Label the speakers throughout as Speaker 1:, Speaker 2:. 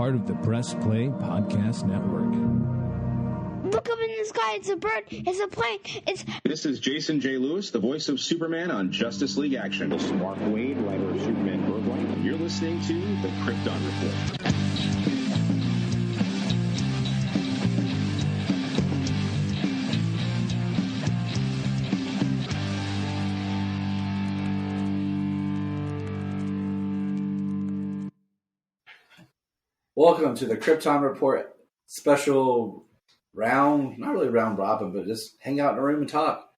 Speaker 1: part of the Press Play Podcast Network.
Speaker 2: Look up in the sky. It's a bird. It's a plane.
Speaker 3: This is Jason J. Lewis, the voice of Superman on Justice League Action. This is Mark Wade, writer of Superman Worldwide. You're listening to the Krypton Report.
Speaker 4: Welcome to the Krypton Report special round, not really round robin, but just hang out in a room and talk.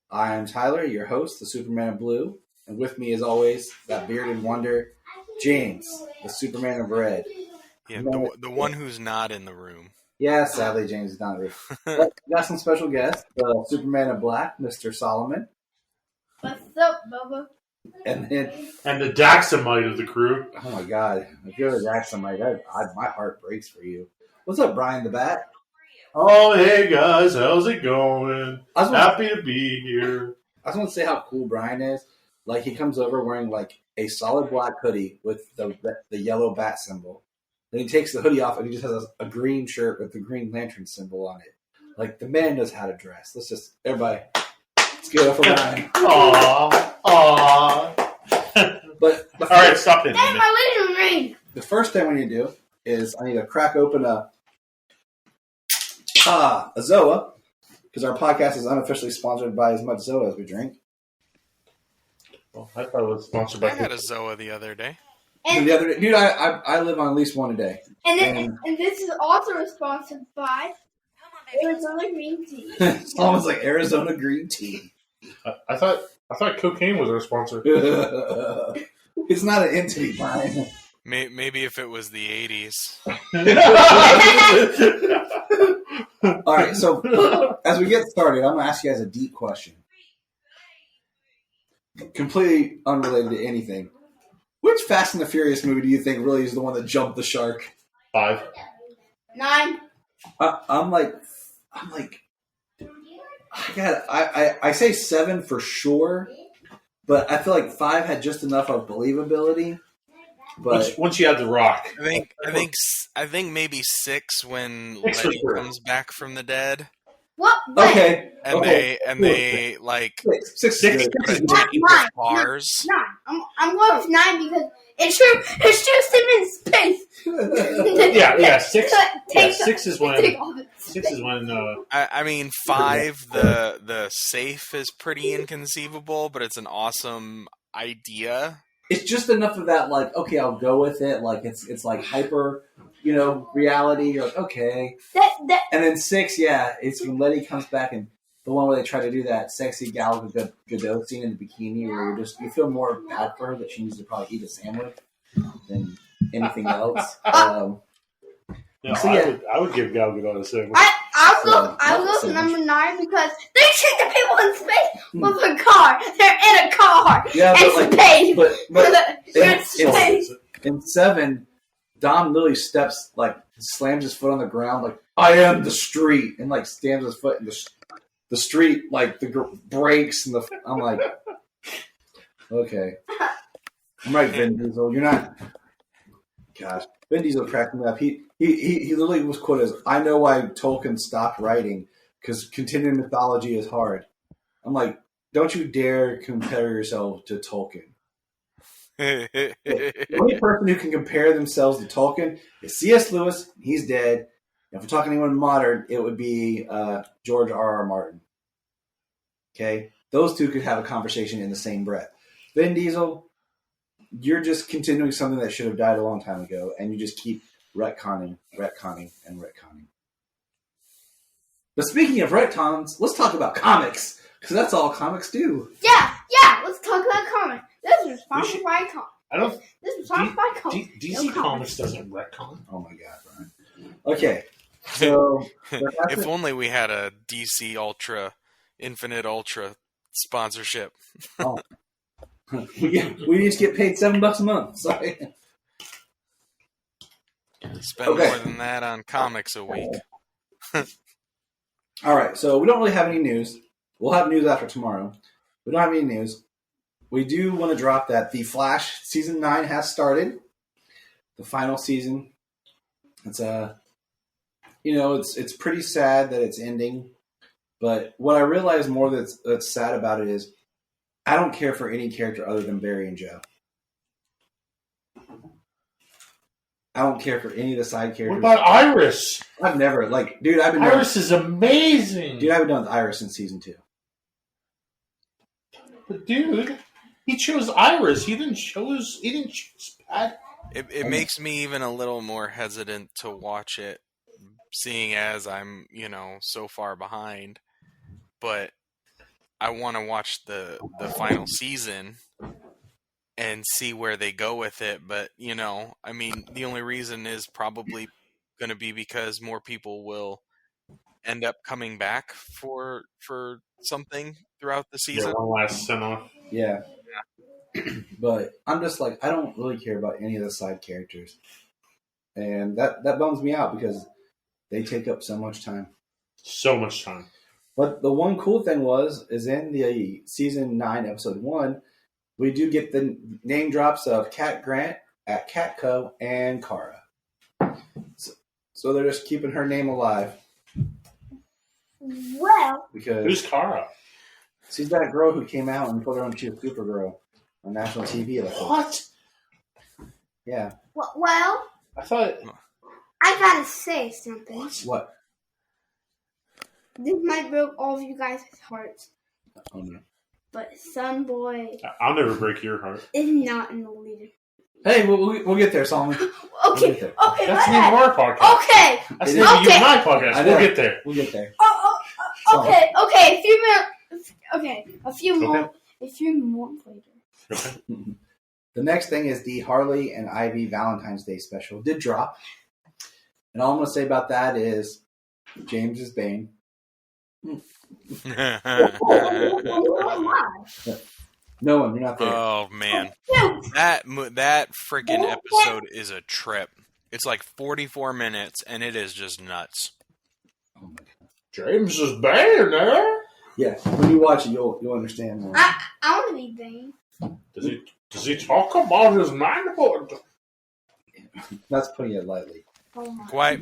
Speaker 4: I am Tyler, your host, the Superman of Blue, and with me as always, that bearded wonder, James, the Superman of Red.
Speaker 5: Yeah, the one who's not in the room.
Speaker 4: Yeah, sadly, James is not in the room. But we got some special guests, the Superman of Black, Mr. Solomon.
Speaker 2: What's up, Bubba?
Speaker 4: And the
Speaker 6: Daxamite of the crew.
Speaker 4: Oh my God, if you're the Daxamite, my heart breaks for you. What's up, Bryan the Bat?
Speaker 6: Oh, hey guys, how's it going? Happy to be here.
Speaker 4: I just want to say how cool Bryan is. Like, he comes over wearing like a solid black hoodie with the yellow bat symbol. Then he takes the hoodie off and he just has a green shirt with the Green Lantern symbol on it. Like, the man knows how to dress. Everybody, let's give it up for Bryan.
Speaker 6: Aww.
Speaker 4: But
Speaker 6: all right, stop it.
Speaker 2: That's my living ring.
Speaker 4: The first thing we need to do is I need to crack open a Zoa, because our podcast is unofficially sponsored by as much Zoa as we drink.
Speaker 6: Well, I thought it was sponsored by.
Speaker 5: I had a Zoa the other day.
Speaker 2: And
Speaker 4: the other day, dude, I live on at least one a day.
Speaker 2: And this is also sponsored by Arizona Green Tea.
Speaker 4: It's almost like Arizona Green Tea.
Speaker 6: I thought cocaine was our sponsor.
Speaker 4: It's not an entity, Bryan.
Speaker 5: Maybe if it was the 80s.
Speaker 4: All right, so as we get started, I'm going to ask you guys a deep question. Completely unrelated to anything. Which Fast and the Furious movie do you think really is the one that jumped the shark?
Speaker 6: 5.
Speaker 2: 9.
Speaker 4: I say 7 for sure, but I feel like 5 had just enough of believability. But
Speaker 6: once you had The Rock,
Speaker 5: I think maybe 6 when Letty comes back from with dead.
Speaker 2: What?
Speaker 4: Okay.
Speaker 5: They like
Speaker 4: six
Speaker 5: cars.
Speaker 2: 9. I'm going with 9 because it shoots him in space.
Speaker 6: Yeah. 6. Yeah, 6 is when. 6 is when.
Speaker 5: I mean, 5. The safe is pretty inconceivable, but it's an awesome idea.
Speaker 4: It's just enough of that, like, okay, I'll go with it. Like, it's like hyper, reality. You're like, okay. And then 6, yeah, it's when Letty comes back, and the one where they try to do that sexy Gal Gadot scene in the bikini, where you feel more bad for her that she needs to probably eat a sandwich than anything else.
Speaker 6: I would give Gal Gadot a sandwich.
Speaker 2: I'll go to number 9 because they shoot the people in space with a car. They're in a car.
Speaker 4: Yeah,
Speaker 2: It's space.
Speaker 4: In 7, Dom literally slams his foot on the ground, like, I am the street, and like stamps his foot in the street, like the brakes and I'm like, okay, I'm right, Vin Diesel. You're not. Gosh, Vin Diesel cracked me up. He literally was quoted as, "I know why Tolkien stopped writing because continuing mythology is hard." I'm like, don't you dare compare yourself to Tolkien. The only person who can compare themselves to Tolkien is C.S. Lewis. He's dead. If we're talking anyone modern, it would be George R.R. Martin. Okay? Those two could have a conversation in the same breath. Vin Diesel, you're just continuing something that should have died a long time ago, and you just keep retconning. But speaking of retcons, let's talk about comics, because that's all comics do.
Speaker 2: Yeah, let's talk about comics. This is sponsored by comics. This is sponsored by comics.
Speaker 6: DC Comics doesn't retcon.
Speaker 4: Oh my God, Bryan. Okay, so
Speaker 5: if only we had a DC Infinite Ultra sponsorship.
Speaker 4: Oh. we need to get paid $7 a month. Sorry.
Speaker 5: Spend more than that on comics a week.
Speaker 4: All right, so we don't really have any news. We'll have news after tomorrow. We don't have any news. We do want to drop that The Flash Season 9 has started. The final season It's it's pretty sad that it's ending. But what I realize more that's sad about it is I don't care for any character other than Barry and Joe. I don't care for any of the side characters.
Speaker 6: What about Iris?
Speaker 4: I've never dude.
Speaker 6: Iris is amazing.
Speaker 4: Dude, I've been done with Iris since season 2.
Speaker 6: But dude, he chose Iris. He didn't choose Pat.
Speaker 5: It makes me even a little more hesitant to watch it, seeing as I'm, so far behind. But I want to watch the final season and see where they go with it. But, the only reason is probably going to be because more people will end up coming back for something throughout the season.
Speaker 6: Yeah, one last send-off.
Speaker 4: Yeah. But I'm just I don't really care about any of the side characters. And that bums me out because they take up so much time.
Speaker 6: So much time.
Speaker 4: But the one cool thing is in the season 9, episode 1, we do get the name drops of Cat Grant at Catco and Kara. So they're just keeping her name alive.
Speaker 2: Well,
Speaker 4: Because
Speaker 6: Who's Kara?
Speaker 4: she's that girl who came out and put her on Chief Supergirl on national TV.
Speaker 6: What?
Speaker 4: Yeah.
Speaker 2: well,
Speaker 6: I thought.
Speaker 2: I gotta say something.
Speaker 4: What?
Speaker 2: This might break all of you guys' hearts,
Speaker 4: Oh, no.
Speaker 2: but Sunboy
Speaker 6: I'll never break your heart.
Speaker 2: is not in the leader.
Speaker 4: Hey, we'll get there, Solomon.
Speaker 2: Okay,
Speaker 4: get there.
Speaker 2: okay,
Speaker 6: That's the name of
Speaker 2: whatever.
Speaker 6: our podcast.
Speaker 2: Okay,
Speaker 6: That's
Speaker 4: It
Speaker 6: the
Speaker 4: is.
Speaker 6: name of you
Speaker 2: Okay.
Speaker 6: and my podcast.
Speaker 4: I
Speaker 6: We'll
Speaker 4: know.
Speaker 6: get there.
Speaker 4: We'll get there.
Speaker 2: okay. A few minutes. Okay, a few
Speaker 6: Okay.
Speaker 2: more. A few more later.
Speaker 4: The next thing is the Harley and Ivy Valentine's Day special did drop. And all I'm going to say about that is James is Bane. No one, you're not there.
Speaker 5: Oh man, that freaking episode is a trip. It's like 44 minutes, and it is just nuts.
Speaker 4: Oh my God.
Speaker 6: James is bad there.
Speaker 4: Yeah, when you watch it, you'll understand more.
Speaker 2: I want to be Bane.
Speaker 6: Does he talk about his manhood?
Speaker 4: That's putting it lightly.
Speaker 2: Oh my
Speaker 5: Quite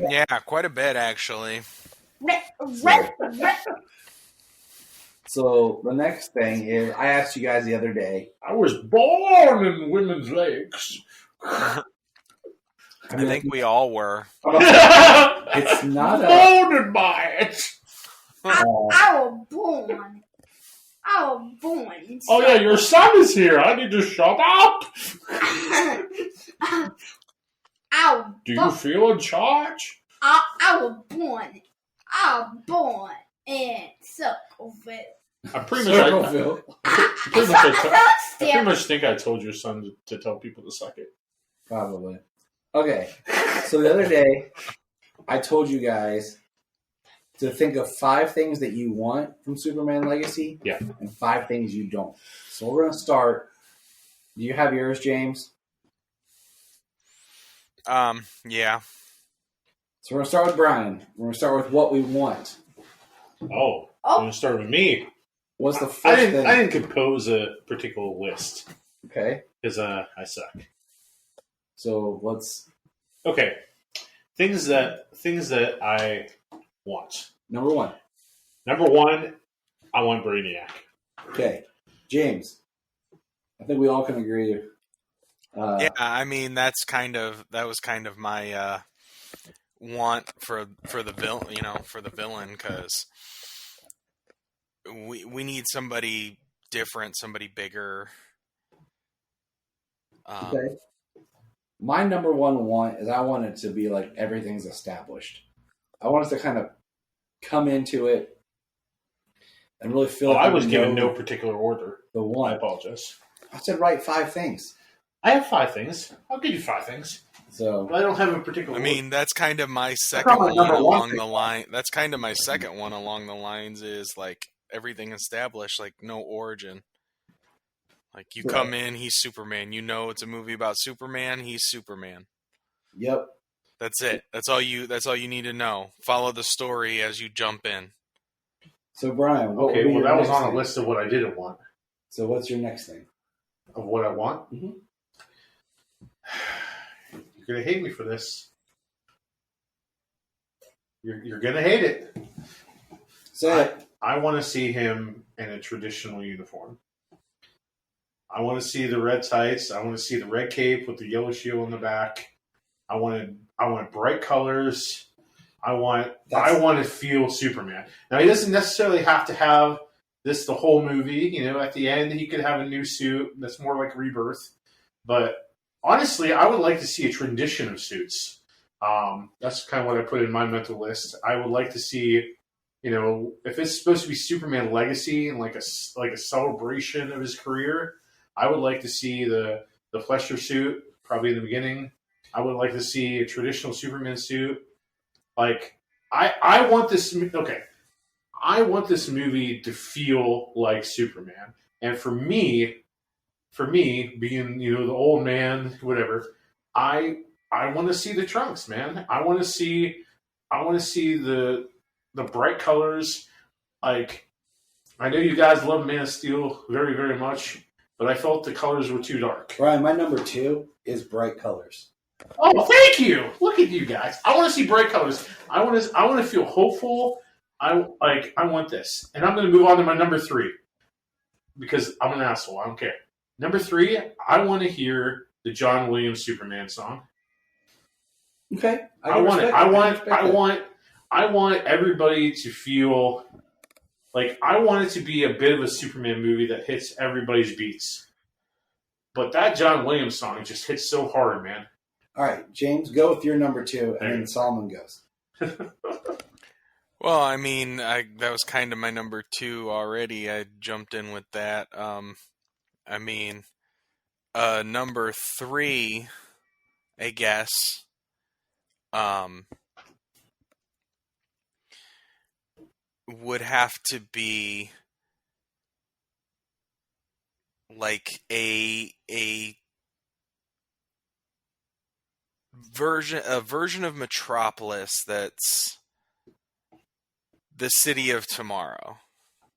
Speaker 5: a bit actually.
Speaker 2: Red.
Speaker 4: So the next thing is, I asked you guys the other day.
Speaker 6: I was born in women's legs.
Speaker 5: I think we all were.
Speaker 4: It's not a.
Speaker 6: Bounded by it.
Speaker 2: I was born.
Speaker 6: Oh yeah, your son is here. I need to shut up. Do you feel in charge?
Speaker 2: I was born in Circleville.
Speaker 6: I pretty
Speaker 4: Circleville.
Speaker 6: much think I told your son to tell people to suck it.
Speaker 4: Probably. Okay. So the other day, I told you guys to think of 5 things that you want from Superman Legacy.
Speaker 6: Yeah.
Speaker 4: And 5 things you don't. So we're going to start. Do you have yours, James?
Speaker 5: Yeah.
Speaker 4: So we're going to start with Bryan. We're going to start with what we want.
Speaker 6: Oh, you're gonna start with me.
Speaker 4: What's the first
Speaker 6: I
Speaker 4: thing?
Speaker 6: didn't compose a particular list
Speaker 4: Okay.
Speaker 6: because I suck.
Speaker 4: So let's.
Speaker 6: Okay, things that I want.
Speaker 4: Number 1.
Speaker 6: Number 1, I want Brainiac.
Speaker 4: Okay. James. I think we all can agree.
Speaker 5: Yeah, I mean that was kind of my want for the villain, because we need somebody different, somebody bigger.
Speaker 4: Okay. My number 1 want is I want it to be like everything's established. I want us to kind of come into it and really feel.
Speaker 6: I was given no particular order.
Speaker 4: The
Speaker 6: I
Speaker 4: one.
Speaker 6: apologize.
Speaker 4: I said write 5 things.
Speaker 6: I have 5 things. I'll give you 5 things.
Speaker 4: So
Speaker 6: But I don't have a particular
Speaker 5: I mean, that's kind of my
Speaker 4: my
Speaker 5: second one
Speaker 4: number one
Speaker 5: along
Speaker 4: thing.
Speaker 5: the line. That's kind of my second one along the lines is like everything established, like no origin. Like you come in, he's Superman. You know it's a movie about Superman. He's Superman.
Speaker 4: Yep.
Speaker 5: That's it. That's all you need to know. Follow the story as you jump in.
Speaker 4: So Bryan, what
Speaker 6: Okay,
Speaker 4: would be
Speaker 6: well,
Speaker 4: your
Speaker 6: that was
Speaker 4: next
Speaker 6: on a
Speaker 4: thing?
Speaker 6: list of what I didn't want.
Speaker 4: So what's your next thing?
Speaker 6: Of what I want?
Speaker 4: Mhm.
Speaker 6: You're going to hate me for this. You're gonna hate it.
Speaker 4: Say it.
Speaker 6: I want to see him in a traditional uniform. I want to see the red tights. I want to see the red cape with the yellow shield on the back. I want bright colors. I want to feel Superman. Now he doesn't necessarily have to have this the whole movie. You know, at the end he could have a new suit that's more like Rebirth. But honestly, I would like to see a tradition of suits. That's kind of what I put in my mental list. I would like to see, you know, if it's supposed to be Superman legacy and like a celebration of his career, I would like to see the Fleischer suit probably in the beginning. I would like to see a traditional Superman suit. Like I want this. Okay, I want this movie to feel like Superman, and for me, being the old man, whatever, I want to see the trunks, man. I want to see the bright colors. Like I know you guys love Man of Steel very, very much, but I felt the colors were too dark.
Speaker 4: Bryan, my number 2 is bright colors.
Speaker 6: Oh, thank you! Look at you guys. I want to see bright colors. I want to feel hopeful. I want this, and I'm going to move on to my number 3 because I'm an asshole. I don't care. Number 3, I want to hear the John Williams Superman song.
Speaker 4: Okay,
Speaker 6: I want everybody to feel like I want it to be a bit of a Superman movie that hits everybody's beats. But that John Williams song just hits so hard, man.
Speaker 4: All right, James, go with your number 2, and then Solomon goes.
Speaker 5: Well, I mean, that was kind of my number 2 already. I jumped in with that. I mean, number 3, I guess, would have to be like a version of Metropolis that's the city of tomorrow.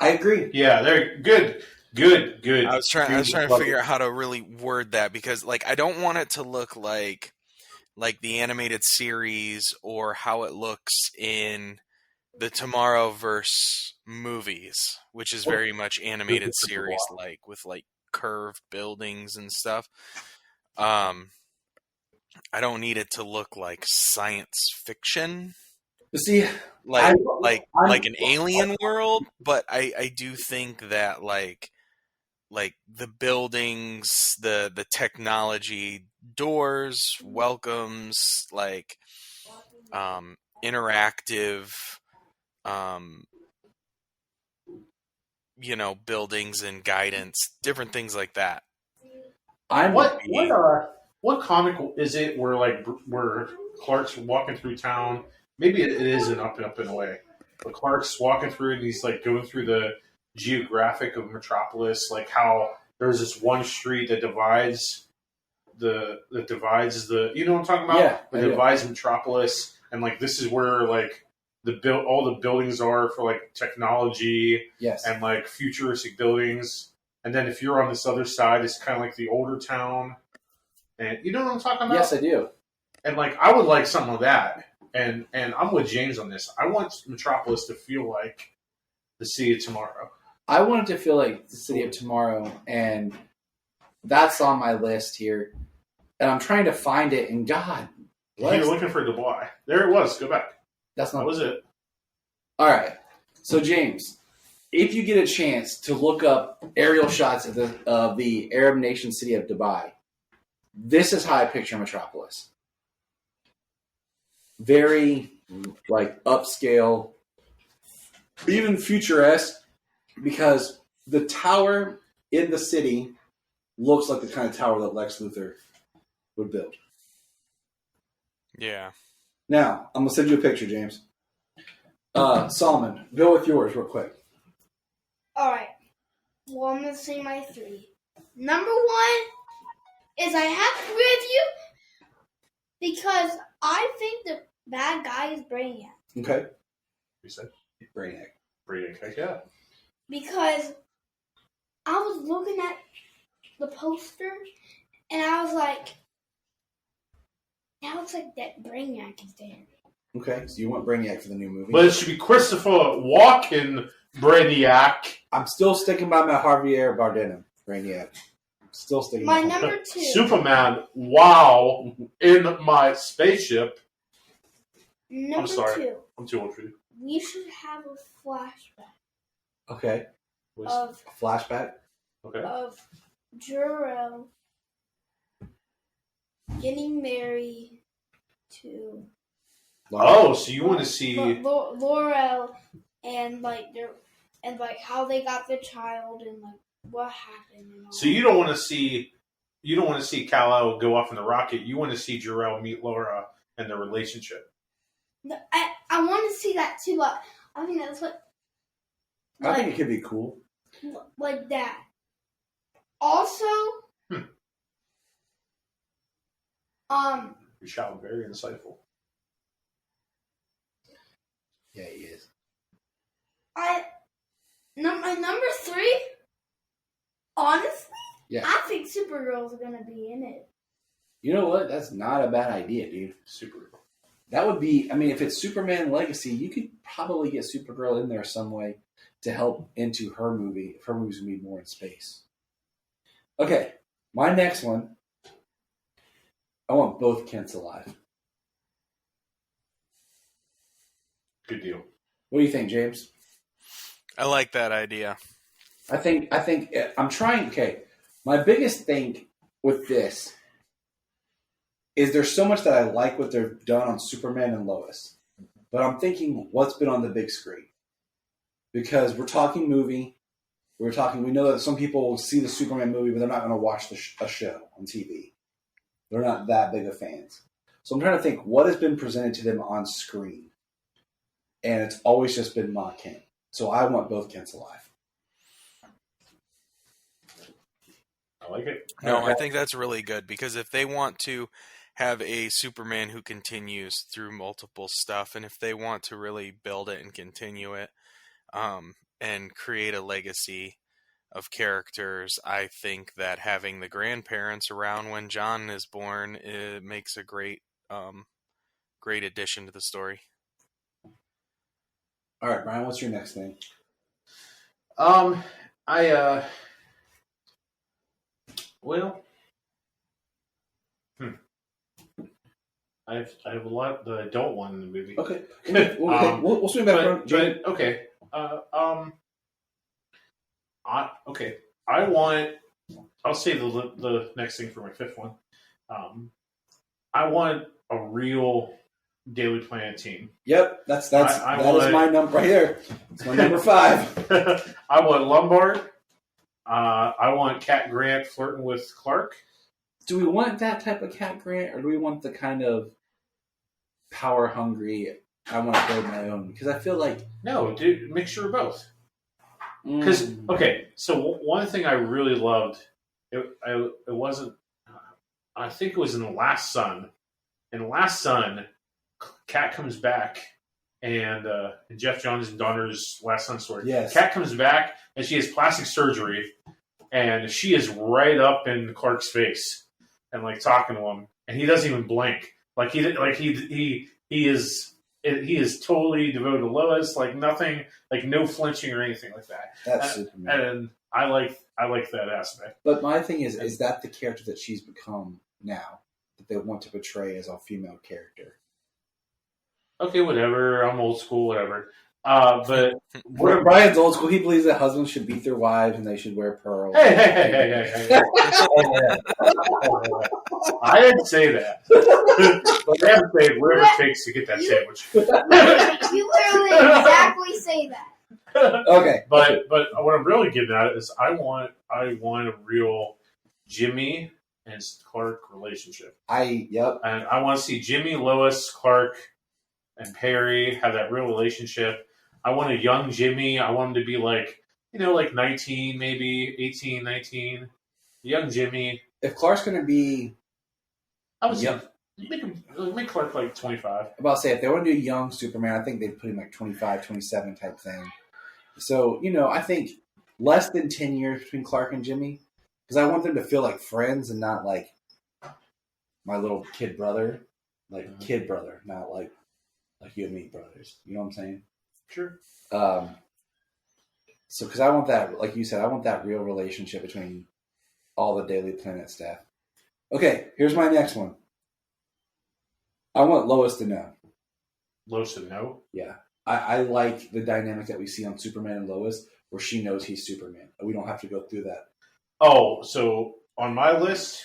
Speaker 4: I agree.
Speaker 6: Yeah, they're good.
Speaker 5: I was trying to figure out how to really word that because, like, I don't want it to look like the animated series or how it looks in the Tomorrowverse movies, which is very much animated series like with like curved buildings and stuff. I don't need it to look like science fiction.
Speaker 4: See,
Speaker 5: like an alien world, but I do think that like the buildings, the technology, doors, welcomes, like interactive buildings and guidance, different things like that.
Speaker 6: What comic is it where Clark's walking through town? Maybe it is an Up and Up and Away. But Clark's walking through and he's like going through the geographic of Metropolis, like how there's this one street that divides the you know what I'm talking about?
Speaker 4: Yeah,
Speaker 6: that divides Metropolis, and like this is where like all the buildings are for like technology,
Speaker 4: yes,
Speaker 6: and like futuristic buildings. And then if you're on this other side, it's kind of like the older town. And you know what I'm talking about?
Speaker 4: Yes, I do.
Speaker 6: And like I would like something of that. And I'm with James on this. I want Metropolis to feel like the city of tomorrow.
Speaker 4: I want it to feel like the city of tomorrow, and that's on my list here. And I'm trying to find it, and God,
Speaker 6: you're looking for Dubai. There it was. Go back.
Speaker 4: That
Speaker 6: was it.
Speaker 4: All right. So James, if you get a chance to look up aerial shots of the Arab nation city of Dubai, this is how I picture Metropolis. Very like upscale, even futuresque, because the tower in the city looks like the kind of tower that Lex Luthor would build.
Speaker 5: Yeah.
Speaker 4: Now, I'm going to send you a picture, James. Solomon, go with yours real quick.
Speaker 2: All right. Well, I'm going to say my 3. Number 1 is I have to agree with you because I think the bad guy is Brainiac.
Speaker 4: Okay.
Speaker 6: You said?
Speaker 4: Brainiac.
Speaker 6: Brainiac, yeah.
Speaker 2: Because I was looking at the poster and I was like, that looks like that Brainiac is there.
Speaker 4: Okay, so you want Brainiac for the new movie.
Speaker 6: But it should be Christopher Walken Brainiac.
Speaker 4: I'm still sticking by my Javier Bardem Brainiac. Still sticking
Speaker 2: My
Speaker 4: by
Speaker 2: number 2.
Speaker 6: Superman, wow, in my spaceship.
Speaker 2: Number
Speaker 6: I'm sorry.
Speaker 2: 2.
Speaker 6: I'm too old for you.
Speaker 2: We should have a flashback
Speaker 4: Okay.
Speaker 2: of
Speaker 4: Flashback?
Speaker 6: Okay.
Speaker 2: Jor-El getting married to
Speaker 6: Oh, so you want to see?
Speaker 2: Laurel and how they got the child and like what happened. And all
Speaker 6: So you don't want to see? You don't want to see Kal-El go off in the rocket. You want to see Jor-El meet Laura and their relationship.
Speaker 2: No, I want to see that too, but I think that's what.
Speaker 4: I think it could be cool.
Speaker 2: Like that. Also,
Speaker 6: You sound very insightful.
Speaker 4: Yeah, he is.
Speaker 2: my number 3. Honestly,
Speaker 4: Yeah.
Speaker 2: I think Supergirl's gonna be in it.
Speaker 4: You know what? That's not a bad idea, dude.
Speaker 6: Supergirl.
Speaker 4: That would be, I mean, if it's Superman Legacy, you could probably get Supergirl in there some way to help into her movie, if her movie's going to be more in space. Okay, my next one, I want both Kents alive.
Speaker 6: Good deal.
Speaker 4: What do you think, James?
Speaker 5: I like that idea.
Speaker 4: I think I'm trying, okay, my biggest thing with this is there's so much that I like what they've done on Superman and Lois. But I'm thinking what's been on the big screen. Because we're talking movie. We know that some people will see the Superman movie, but they're not going to watch a show on TV. They're not that big of fans. So I'm trying to think what has been presented to them on screen. And it's always just been Ma Kent. So I want both Kents alive.
Speaker 6: I like it.
Speaker 5: No, I think that's really good because if they want to have a Superman who continues through multiple stuff, and if they want to really build it and continue it, and create a legacy of characters, I think that having the grandparents around when John is born, it makes a great addition to the story.
Speaker 4: All right, Bryan, what's your next thing?
Speaker 6: I have a lot that I don't want in the movie.
Speaker 4: Okay. We'll swing back around.
Speaker 6: Okay. I'll say the next thing for my 5th one. I want a real Daily Planet team.
Speaker 4: Yep, that is my number right here. It's my number 5.
Speaker 6: I want Lombard. I want Cat Grant flirting with Clark.
Speaker 4: Do we want that type of Cat Grant, or do we want the kind of power hungry, I want to build my own? Because I feel like...
Speaker 6: No, dude, mixture of both. Because, okay, so one thing I really loved, it wasn't... I think it was in The Last Son. In The Last Son, Cat comes back, and Jeff Johns' daughter's Last Son story.
Speaker 4: Yes.
Speaker 6: Cat comes back, and she has plastic surgery, and she is right up in Clark's face. And like talking to him, and he doesn't even blink. He is totally devoted to Lois. Like nothing, like no flinching or anything like that.
Speaker 4: That's Superman.
Speaker 6: And I like that aspect.
Speaker 4: But my thing is that the character that she's become now that they want to portray as a female character?
Speaker 6: Okay, whatever. I'm old school, whatever. But
Speaker 4: Bryan's old school. He believes that husbands should beat their wives and they should wear pearls.
Speaker 6: Hey. I didn't say that. But I have to say whatever it takes to get that sandwich.
Speaker 2: You literally exactly say that.
Speaker 4: Okay.
Speaker 6: But what I'm really getting at is I want a real Jimmy and Clark relationship.
Speaker 4: Yep.
Speaker 6: And I want to see Jimmy, Lois, Clark, and Perry have that real relationship. I want a young Jimmy. I want him to be like 19, maybe 18, 19. Young Jimmy.
Speaker 4: If Clark's going to be...
Speaker 6: Make Clark like 25.
Speaker 4: I'm about to say, if they want to do young Superman, I think they'd put him like 25, 27 type thing. So, I think less than 10 years between Clark and Jimmy. Because I want them to feel like friends and not like my little kid brother. Like kid brother, not like like you and me, brothers. You know what I'm saying?
Speaker 6: Sure.
Speaker 4: So, because I want that, like you said, I want that real relationship between all the Daily Planet staff. Okay, here's my next one. I want Lois to know.
Speaker 6: Lois to know?
Speaker 4: Yeah. I like the dynamic that we see on Superman and Lois, where she knows he's Superman. We don't have to go through that.
Speaker 6: Oh, so on my list,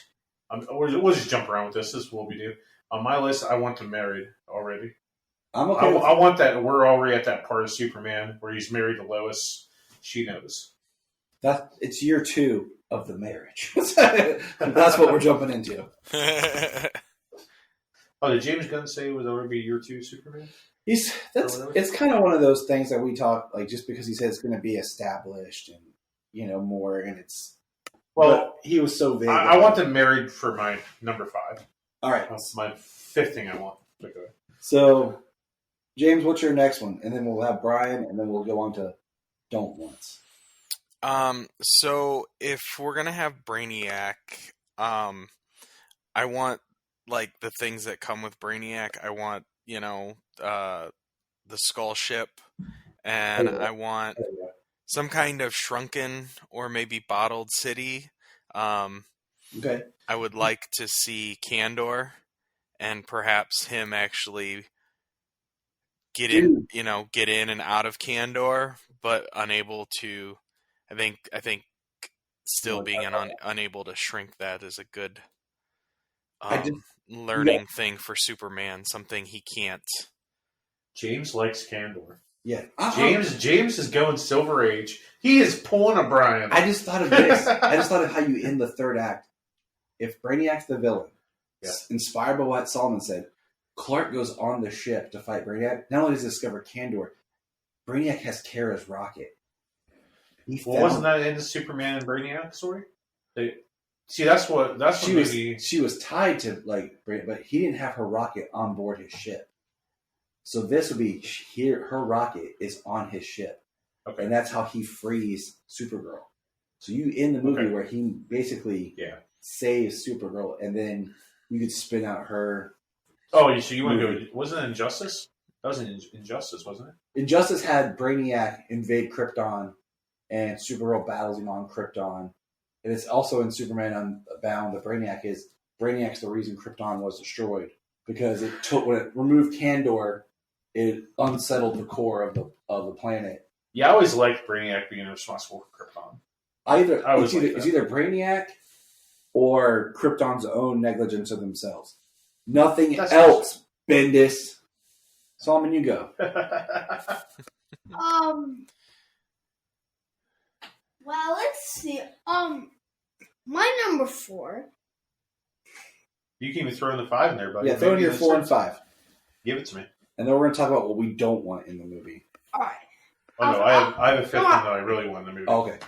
Speaker 6: we'll just jump around with this. This is what we do. On my list, I want them married already.
Speaker 4: I'm okay.
Speaker 6: I want that. We're already at that part of Superman where he's married to Lois. She knows.
Speaker 4: It's year 2 of the marriage. That's what we're jumping into.
Speaker 6: Oh, did James Gunn say it was already year 2 Superman?
Speaker 4: It's kind of one of those things that we talk, like, just because he said it's going to be established and, more, and it's... Well, he was so vague.
Speaker 6: I want them married for my number 5.
Speaker 4: All right.
Speaker 6: That's my 5th thing I want. Okay.
Speaker 4: So, James, what's your next one? And then we'll have Bryan, and then we'll go on to don't wants.
Speaker 5: So if we're gonna have Brainiac, I want like the things that come with Brainiac. I want, the skull ship, and I want some kind of shrunken or maybe bottled city.
Speaker 4: Okay.
Speaker 5: I would like to see Kandor, and perhaps him actually get in and out of Kandor, but unable to. I think still being unable to shrink that is a good learning thing for Superman. Something he can't.
Speaker 6: James likes Kandor.
Speaker 4: Yeah.
Speaker 6: James is going Silver Age. He is pulling a Bryan.
Speaker 4: I just thought of this. I just thought of how you end the third act. If Brainiac's the villain, inspired by what Solomon said, Clark goes on the ship to fight Brainiac. Not only does he discover Kandor, Brainiac has Kara's rocket.
Speaker 6: Wasn't that in the Superman and Brainiac story? That's
Speaker 4: she was tied to Brainiac, but he didn't have her rocket on board his ship. So this would be her rocket is on his ship, and that's how he frees Supergirl. So you in the movie where he basically saves Supergirl, and then you could spin out her.
Speaker 6: Oh, so you want to go? Wasn't it Injustice? That was Injustice, wasn't it?
Speaker 4: Injustice had Brainiac invade Krypton, and Supergirl battles him on Krypton. And it's also in Superman Unbound that Brainiac's the reason Krypton was destroyed, because when it removed Kandor, it unsettled the core of the planet.
Speaker 6: Yeah, I always liked Brainiac being responsible for Krypton.
Speaker 4: It's either Brainiac or Krypton's own negligence of themselves. Nothing else, Bendis. Solomon, you go.
Speaker 2: Well, let's see. My number 4.
Speaker 6: You can even throw in the 5 in there, buddy.
Speaker 4: Yeah, throw in your 4 and 5.
Speaker 6: Give it to me.
Speaker 4: And then we're going to talk about what we don't want in the movie.
Speaker 2: All right.
Speaker 6: Oh no, I have a 5th thing that I really want in the movie.
Speaker 4: Oh, okay.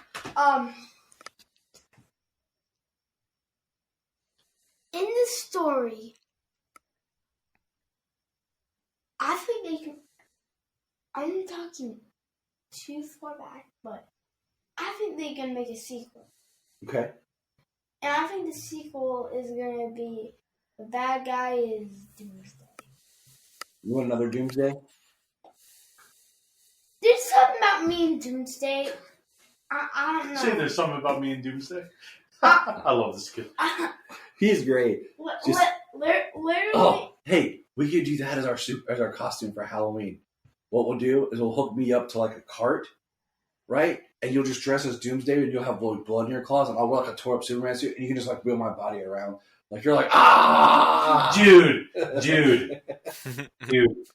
Speaker 2: In the story, I think they can. I'm talking too far back, but I think they can make a sequel.
Speaker 4: Okay.
Speaker 2: And I think the sequel is going to be the bad guy is Doomsday.
Speaker 4: You want another Doomsday?
Speaker 2: There's something about me and Doomsday. I don't know.
Speaker 6: Say there's something about me and Doomsday. I love this kid.
Speaker 4: He's great.
Speaker 2: Literally.
Speaker 4: Hey, we could do that as our costume for Halloween. What we'll do is we'll hook me up to a cart, right? And you'll just dress as Doomsday, and you'll have blood in your claws, and I'll wear a tore up Superman suit, and you can just wheel my body around. You're
Speaker 6: dude.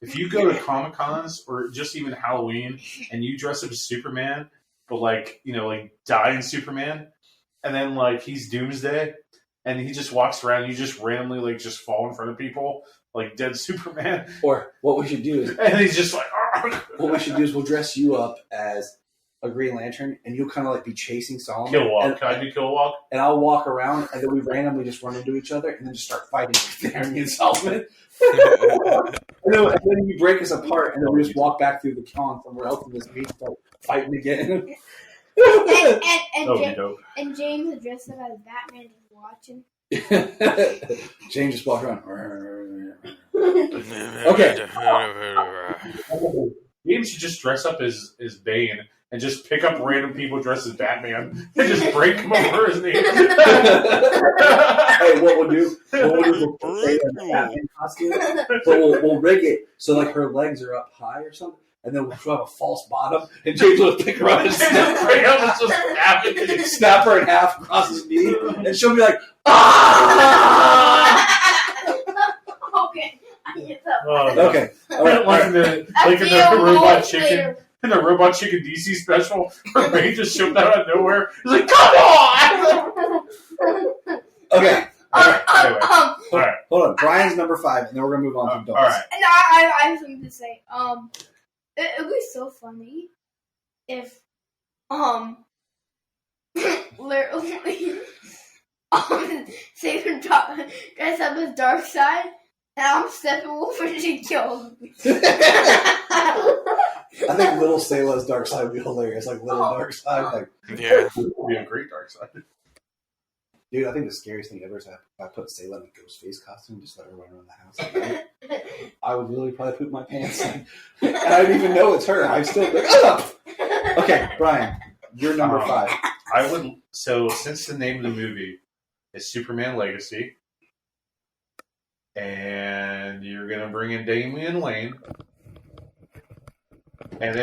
Speaker 6: If you go to Comic Cons or just even Halloween and you dress up as Superman, but die in Superman, and then he's Doomsday, and he just walks around, and you just randomly just fall in front of people like dead Superman.
Speaker 4: Or what we should do is,
Speaker 6: and he's just
Speaker 4: what we should do is we'll dress you up as a Green Lantern, and you'll kind of be chasing Solomon.
Speaker 6: Kill walk. Can I do kill walk?
Speaker 4: And I'll walk around, and then we randomly just run into each other, and then just start fighting with me and Solomon. and then you break us apart, and then we just walk back through the con somewhere else in this beach, start fighting again.
Speaker 2: And James dressed up as Batman just watching.
Speaker 4: James just walked around. Okay.
Speaker 6: James should just dress up as Bane and just pick up random people dressed as Batman and just break them over his name.
Speaker 4: Hey, what we'll do we'll say in the Batman costume, but we'll rig it so like her legs are up high or something, and then we'll have a false bottom, and James will pick her up and snap her in half across his knee, and she'll be like, ah!
Speaker 2: Okay. I get that one.
Speaker 4: Okay.
Speaker 6: Like in the robot chicken. In the Robot Chicken DC special, where Bane just showed out of nowhere. He's like, come on!
Speaker 4: Okay.
Speaker 6: Anyway. All right.
Speaker 4: Hold on. Brian's number 5, and then we're gonna move on to
Speaker 6: All right.
Speaker 2: No, I have something to say. It would be so funny if, literally, Saber dress up as Dark Side, and I'm Steppenwolf and she kills me.
Speaker 4: I think little Sayla's Dark Side would be hilarious. Like little Dark Side. Like,
Speaker 5: Yeah.
Speaker 6: It would be a great Dark Side.
Speaker 4: dude, I think the scariest thing ever is if I put Sayla in a ghost face costume and just let her run around the house. I would really probably poop my pants. And I didn't even know it's her. I'm still like, ugh! Okay, Brian, you're number 5.
Speaker 6: I would. So, since the name of the movie is Superman Legacy, and you're going to bring in Damian Wayne. And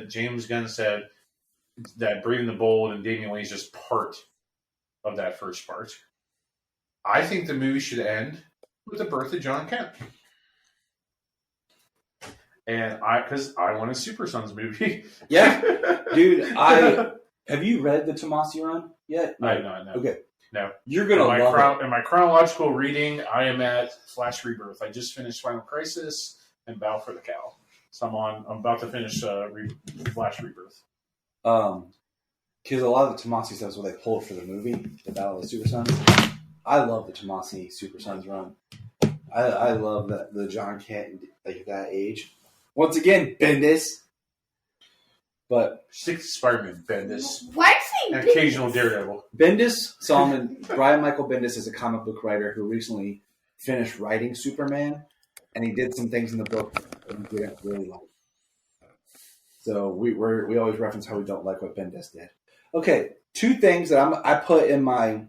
Speaker 6: James Gunn said that Brave and the Bold and Damian Wayne is just part of that first part. I think the movie should end with the birth of John Kent. And because I want a Super Sons movie.
Speaker 4: Yeah. Dude, have you read the Tomasi run yet?
Speaker 6: No.
Speaker 4: Okay.
Speaker 6: No.
Speaker 4: You're going to love it.
Speaker 6: In my chronological reading, I am at Flash Rebirth. I just finished Final Crisis and Battle for the Cow. So I'm about to finish Flash Rebirth.
Speaker 4: Because a lot of the Tomasi stuff is what they pulled for the movie, the Battle of the Super Sons. I love the Tomasi Super Sons run. I love the John Kent, like at that age. Once again, Bendis. But
Speaker 6: Spider-Man, Bendis.
Speaker 2: Why
Speaker 6: And
Speaker 2: is he
Speaker 6: occasional Daredevil.
Speaker 4: Bendis, Brian Michael Bendis is a comic book writer who recently finished writing Superman, and he did some things in the book that we didn't really like. So we always reference how we don't like what Bendis did. Okay, 2 things that I put in my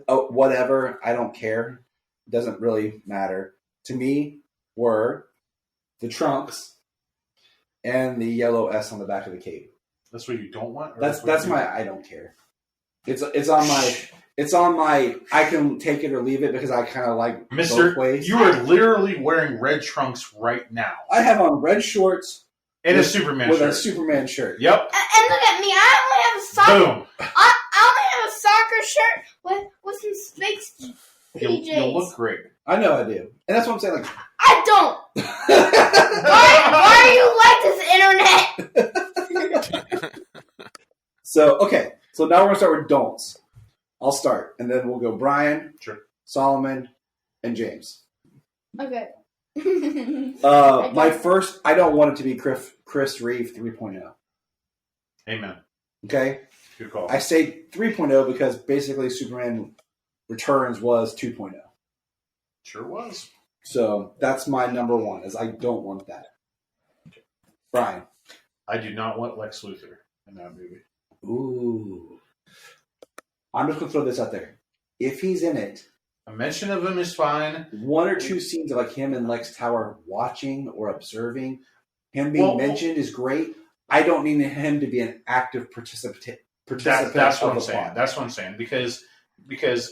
Speaker 4: whatever, I don't care, doesn't really matter to me were the trunks and the yellow S on the back of the cape.
Speaker 6: That's what you don't want?
Speaker 4: That's my I don't care. It's on my I can take it or leave it because I kind of like both ways.
Speaker 6: You are literally wearing red trunks right now.
Speaker 4: I have on red shorts
Speaker 6: and a Superman
Speaker 4: with
Speaker 6: shirt.
Speaker 4: a Superman shirt.
Speaker 6: Yep.
Speaker 2: And look at me, I only have a soccer.
Speaker 6: Boom.
Speaker 2: I only have a soccer shirt with some fake PJs.
Speaker 6: You'll look great.
Speaker 4: I know I do, and that's what I'm saying. Like
Speaker 2: I don't. Why are you like this internet?
Speaker 4: So now we're gonna start with don'ts. I'll start, and then we'll go Brian,
Speaker 6: Sure.
Speaker 4: Solomon, and James.
Speaker 2: Okay.
Speaker 4: My first, I don't want it to be Chris Reeve 3.0.
Speaker 6: Amen.
Speaker 4: Okay?
Speaker 6: Good call.
Speaker 4: I say 3.0 because basically Superman Returns was 2.0.
Speaker 6: Sure was.
Speaker 4: So that's my number 1, is I don't want that. Brian.
Speaker 6: I do not want Lex Luthor in that movie.
Speaker 4: Ooh. I'm just going to throw this out there. If he's in it,
Speaker 6: A mention of him is fine.
Speaker 4: 1 or 2 scenes of like him and Lex Tower watching or observing, him being mentioned is great. I don't need him to be an active participant.
Speaker 6: That's what I'm saying. That's what I'm saying. Because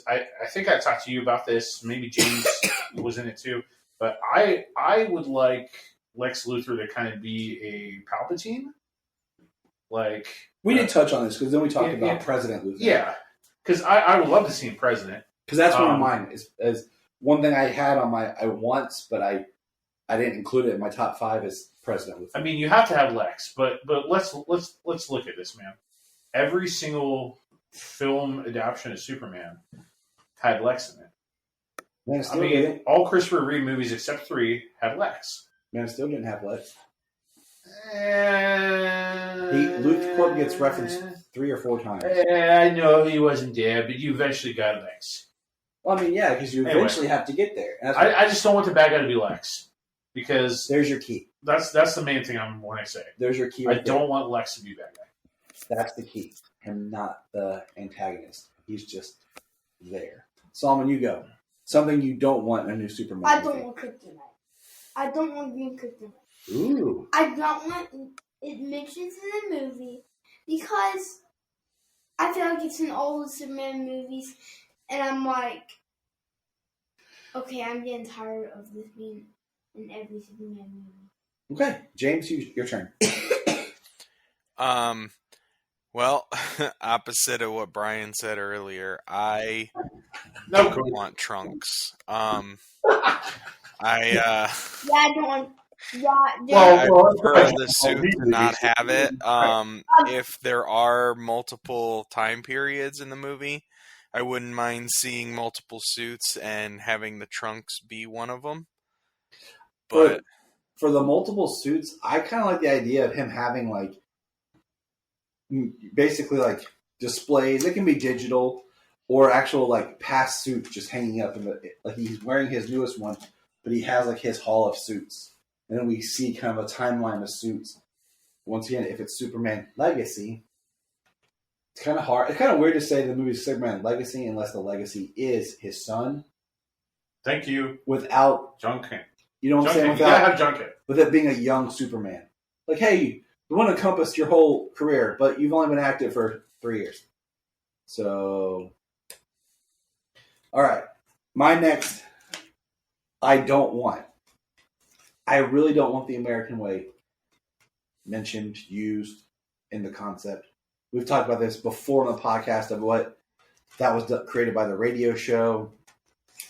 Speaker 6: I think I talked to you about this. Maybe James was in it too. But I would like Lex Luthor to kind of be a Palpatine. Like
Speaker 4: we did touch on this because then we talked about President Luthor.
Speaker 6: Yeah, because I would love to see him president.
Speaker 4: Because that's one of mine. Is one thing I had on my once, but I didn't include it in my top 5 is President Luthor.
Speaker 6: I mean, you have to have Lex, but let's look at this, man. Every single film adaptation of Superman had Lex in it.
Speaker 4: Man, still didn't.
Speaker 6: All Christopher Reeve movies except 3 had Lex.
Speaker 4: Man, still didn't have Lex.
Speaker 6: Luke
Speaker 4: Corp gets referenced 3 or 4 times.
Speaker 6: I know he wasn't there, but you eventually got Lex.
Speaker 4: Well, I mean, yeah, because you eventually have to get there.
Speaker 6: I just don't want the bad guy to be Lex. because
Speaker 4: There's your key.
Speaker 6: that's the main thing when I say.
Speaker 4: There's your key.
Speaker 6: I
Speaker 4: Right there.
Speaker 6: don't want Lex to be bad guy.
Speaker 4: That's the key. Him not the antagonist. He's just there. Solomon, you go. Something you don't want in a new Superman
Speaker 2: I
Speaker 4: movie.
Speaker 2: don't want kryptonite. I don't want green kryptonite.
Speaker 4: Ooh.
Speaker 2: I don't want it mentioned in the movie because I feel like it's in all the Superman movies, and I'm like, okay, I'm getting tired of this being in every Superman movie.
Speaker 4: Okay, James, your turn.
Speaker 5: Well, opposite of what Bryan said earlier, I
Speaker 6: No,
Speaker 5: don't want Trunks.
Speaker 2: Yeah, I don't want. Yeah,
Speaker 5: I
Speaker 4: Well,
Speaker 5: prefer the suit to not have it. If there are multiple time periods in the movie, I wouldn't mind seeing multiple suits and having the Trunks be one of them. But
Speaker 4: for the multiple suits, I kind of like the idea of him having like basically like displays. It can be digital or actual like past suits just hanging up in the like he's wearing his newest one, but he has like his hall of suits, and then we see kind of a timeline of suits. Once again, if it's Superman Legacy, it's kind of hard. It's kind of weird to say the movie's Superman Legacy unless the legacy is his son.
Speaker 6: thank you,
Speaker 4: Without
Speaker 6: John Kent.
Speaker 4: you know what I'm
Speaker 6: John
Speaker 4: saying?
Speaker 6: Kent. You gotta
Speaker 4: Without
Speaker 6: have John Kent.
Speaker 4: with it being a young Superman. Like, hey, you want to encompass your whole career, but you've only been active for 3 years. So, all right. My next, I really don't want the American way mentioned, used in the concept. We've talked about this before on the podcast of what that was created by the radio show.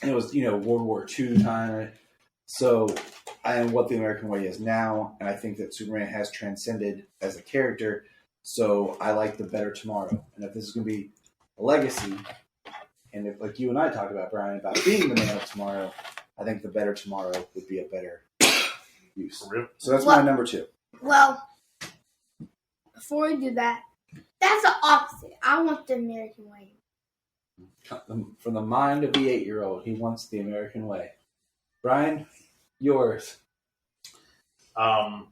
Speaker 4: And it was, World War II time. So, and what the American way is now, and I think that Superman has transcended as a character, so I like the better tomorrow. And if this is going to be a legacy, and if like you and I talked about, Bryan, about being the man of tomorrow, I think the better tomorrow would be a better use.
Speaker 6: For real?
Speaker 4: So that's my number 2.
Speaker 2: Well, before we do that, that's the opposite. I want the American way.
Speaker 4: From the mind of the 8-year-old, he wants the American way. Bryan, yours.
Speaker 6: I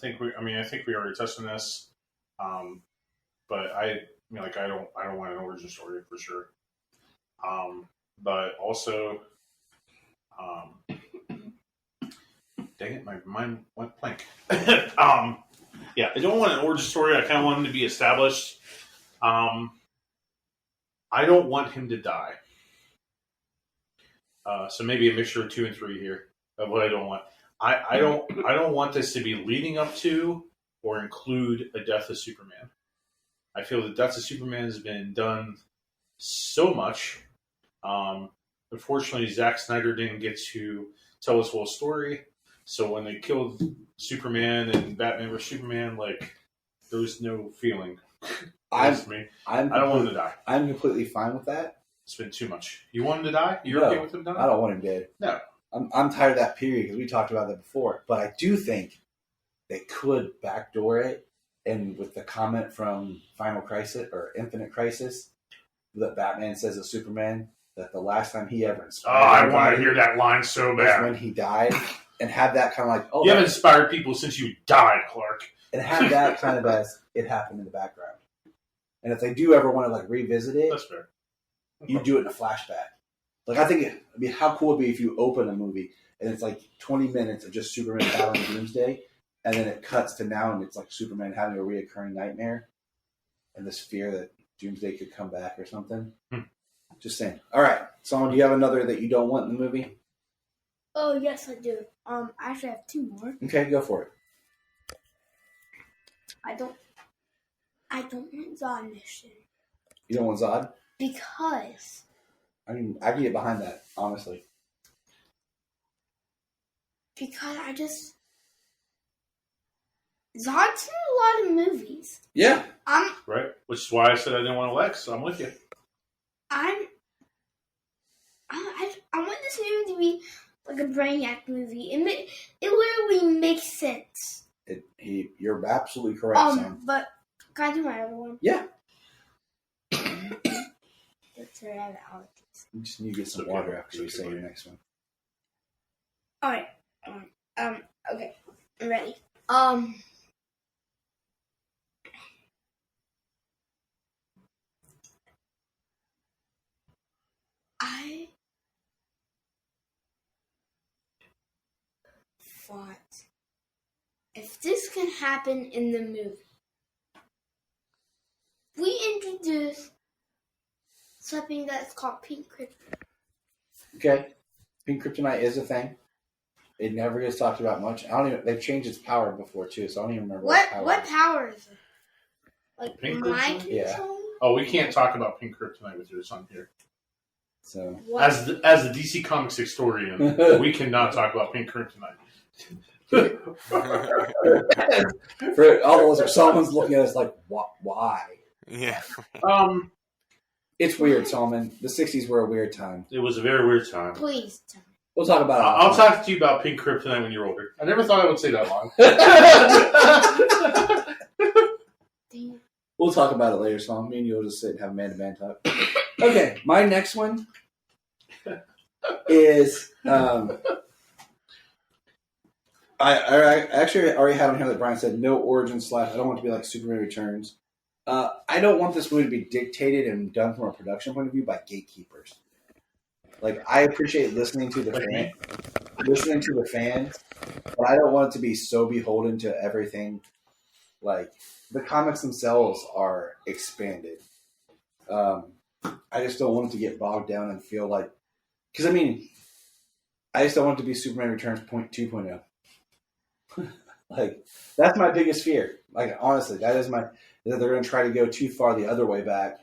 Speaker 6: think we already touched on this. But I don't want an origin story for sure. But also, dang it, my mind went blank. Yeah, I don't want an origin story. I kind of want him to be established. I don't want him to die. So maybe a mixture of 2 and 3 here of what I don't want. I don't want this to be leading up to or include a death of Superman. I feel the death of Superman has been done so much. Unfortunately, Zack Snyder didn't get to tell his whole story. So when they killed Superman and Batman vs Superman, like there was no feeling. I don't want him to die.
Speaker 4: I'm completely fine with that.
Speaker 6: It's been too much. You want him to die? You're okay with him dying?
Speaker 4: I don't want him dead.
Speaker 6: No.
Speaker 4: I'm tired of that period because we talked about that before. But I do think they could backdoor it, and with the comment from Final Crisis or Infinite Crisis that Batman says of Superman that the last time he ever inspired
Speaker 6: I want to hear that line so
Speaker 4: was
Speaker 6: bad.
Speaker 4: when he died, and have that kind of like,
Speaker 6: you haven't inspired people since you died, Clark.
Speaker 4: and have that kind of as it happened in the background. And if they do ever want to like revisit it,
Speaker 6: That's fair.
Speaker 4: you do it in a flashback. Like I think how cool would it be if you open a movie and it's like 20 minutes of just Superman battling Doomsday, and then it cuts to now and it's like Superman having a reoccurring nightmare and this fear that Doomsday could come back or something. Just saying. All right, Solomon, do you have another that you don't want in the movie?
Speaker 2: Oh yes, I do. I actually have 2 more.
Speaker 4: Okay, go for it.
Speaker 2: I don't want Zod mission
Speaker 4: You don't want Zod?
Speaker 2: because
Speaker 4: I mean, I can get behind that, honestly.
Speaker 2: Zod's in a lot of movies.
Speaker 4: Yeah.
Speaker 6: Right? Which is why I said I didn't want Lex, so I'm with you.
Speaker 2: I want this movie to be like a Brainiac movie. It literally makes sense.
Speaker 4: You're absolutely correct, Sam.
Speaker 2: But can I do my other one?
Speaker 4: Yeah.
Speaker 2: That's right, I have allergies.
Speaker 4: You just need to get some
Speaker 6: Okay.
Speaker 4: water after you
Speaker 6: It's
Speaker 4: say
Speaker 6: okay.
Speaker 4: your next one.
Speaker 2: Alright, Okay, I'm ready. I thought if this can happen in the movie, we introduce something that's called pink kryptonite.
Speaker 4: Okay, pink kryptonite is a thing. It never gets talked about much. I don't even. They've changed its power before too, so I don't even remember
Speaker 2: What power is it? Like
Speaker 6: Pink
Speaker 2: mind
Speaker 6: kryptonite?
Speaker 4: Yeah.
Speaker 2: control?
Speaker 6: Oh, we can't talk about pink kryptonite with your son here.
Speaker 4: So
Speaker 2: What?
Speaker 6: As the DC Comics historian, we cannot talk about pink kryptonite.
Speaker 4: for all those, if someone's looking at us like, why?
Speaker 5: Yeah.
Speaker 4: It's weird, Solomon. The '60s were a weird time.
Speaker 6: It was a very weird time.
Speaker 2: Please tell me.
Speaker 4: We'll talk about it.
Speaker 6: I'll talk to you about pink kryptonite when you're older. I never thought I would say that long.
Speaker 2: Damn.
Speaker 4: We'll talk about it later, Solomon. Me and you will just sit and have man-to-man talk. Okay, my next one is I actually already had on here that Bryan said no origin / I don't want it to be like Superman Returns. I don't want this movie to be dictated and done from a production point of view by gatekeepers. Like, I appreciate listening to the fans, but I don't want it to be so beholden to everything. Like, the comics themselves are expanded. I just don't want it to get bogged down and feel like, because I mean, I just don't want it to be Superman Returns 2.0. Like, that's my biggest fear. Like, honestly, that they're going to try to go too far the other way back.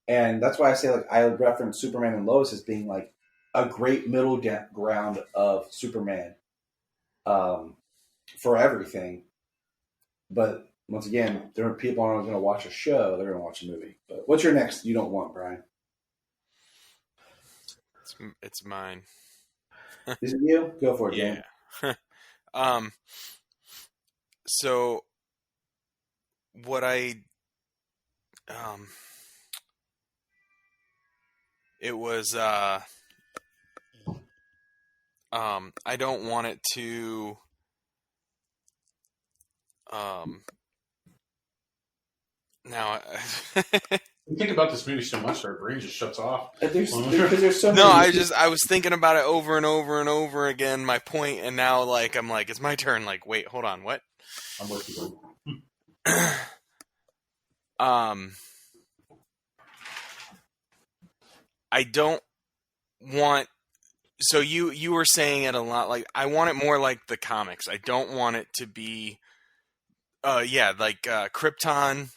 Speaker 4: And that's why I say, like, I reference Superman and Lois as being, like, a great middle ground of Superman for everything. But, once again, there are people aren't going to watch a show. They're going to watch a movie. But what's your next you don't want, Bryan?
Speaker 5: It's mine.
Speaker 4: Is it you? Go for it, Dan.
Speaker 5: Yeah. So what it was I don't want it to now
Speaker 6: We think about this movie so much, our brain just shuts off.
Speaker 4: Because there's so
Speaker 5: no,
Speaker 4: many.
Speaker 5: I was thinking about it over and over and over again, my point, and now I'm like, it's my turn. Like, wait, hold on, what?
Speaker 6: I'm with you.
Speaker 5: I don't want. So you were saying it a lot. Like, I want it more like the comics. I don't want it to be, Krypton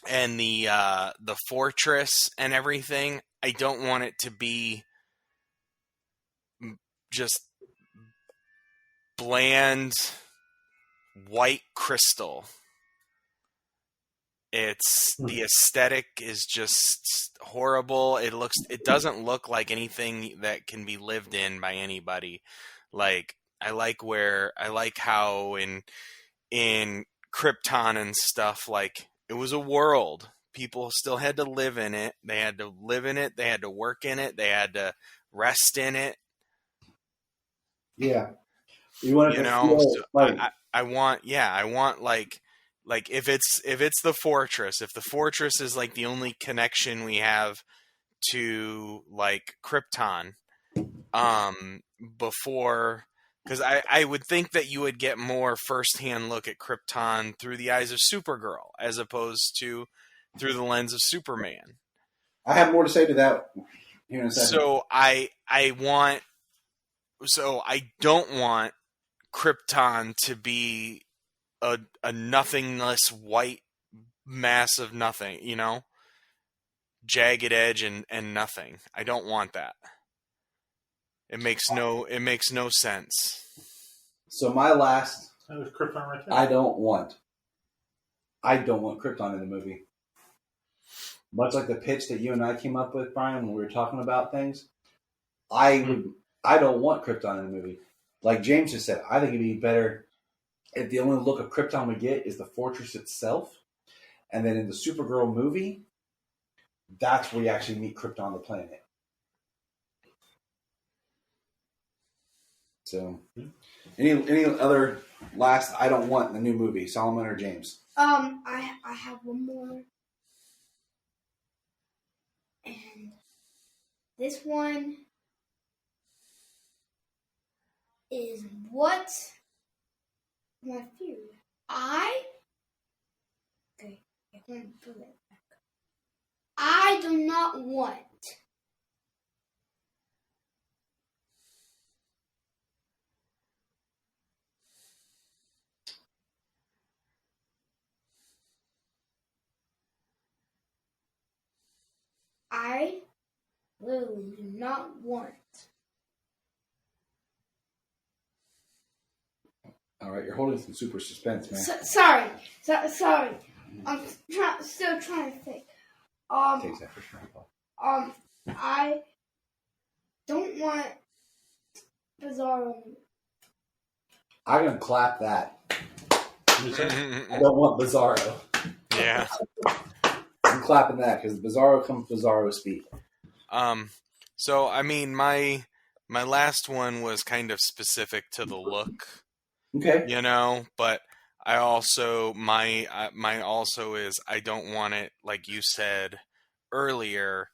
Speaker 5: and the fortress and everything. I don't want it to be just bland white crystal. It's the aesthetic is just horrible. It doesn't look like anything that can be lived in by anybody. Like, I like how in Krypton and stuff, like, it was a world. People still had to live in it. They had to live in it. They had to work in it. They had to rest in it.
Speaker 4: Yeah. You want it to feel
Speaker 5: So
Speaker 4: like...
Speaker 5: I want like if it's the fortress, if the fortress is like the only connection we have to like Krypton, before, because I would think that you would get more firsthand look at Krypton through the eyes of Supergirl as opposed to through the lens of Superman.
Speaker 4: I have more to say to that here in a second.
Speaker 5: So I don't want Krypton to be a nothingness white mass of nothing, jagged edge and nothing. I don't want that. It makes no sense.
Speaker 4: So my last,
Speaker 6: That was Krypton right there.
Speaker 4: I don't want Krypton in the movie. Much like the pitch that you and I came up with, Bryan, when we were talking about things, I don't want Krypton in the movie. Like James just said, I think it'd be better if the only look of Krypton we get is the fortress itself, and then in the Supergirl movie, that's where you actually meet Krypton the planet. So, any other last I don't want in the new movie, Solomon or James?
Speaker 2: I have one more, and this one is what my theory. I want to put it back. I do not want I literally do not want.
Speaker 4: All right, you're holding some super suspense, man.
Speaker 2: Sorry. I'm still trying to think.
Speaker 4: Takes that for sure.
Speaker 2: I don't want Bizarro.
Speaker 4: I'm gonna clap that. I don't want Bizarro.
Speaker 5: Yeah.
Speaker 4: I'm clapping that because Bizarro comes Bizarro speed.
Speaker 5: So I mean, my last one was kind of specific to the look,
Speaker 4: Okay.
Speaker 5: you know, but I also my also is I don't want it, like you said earlier,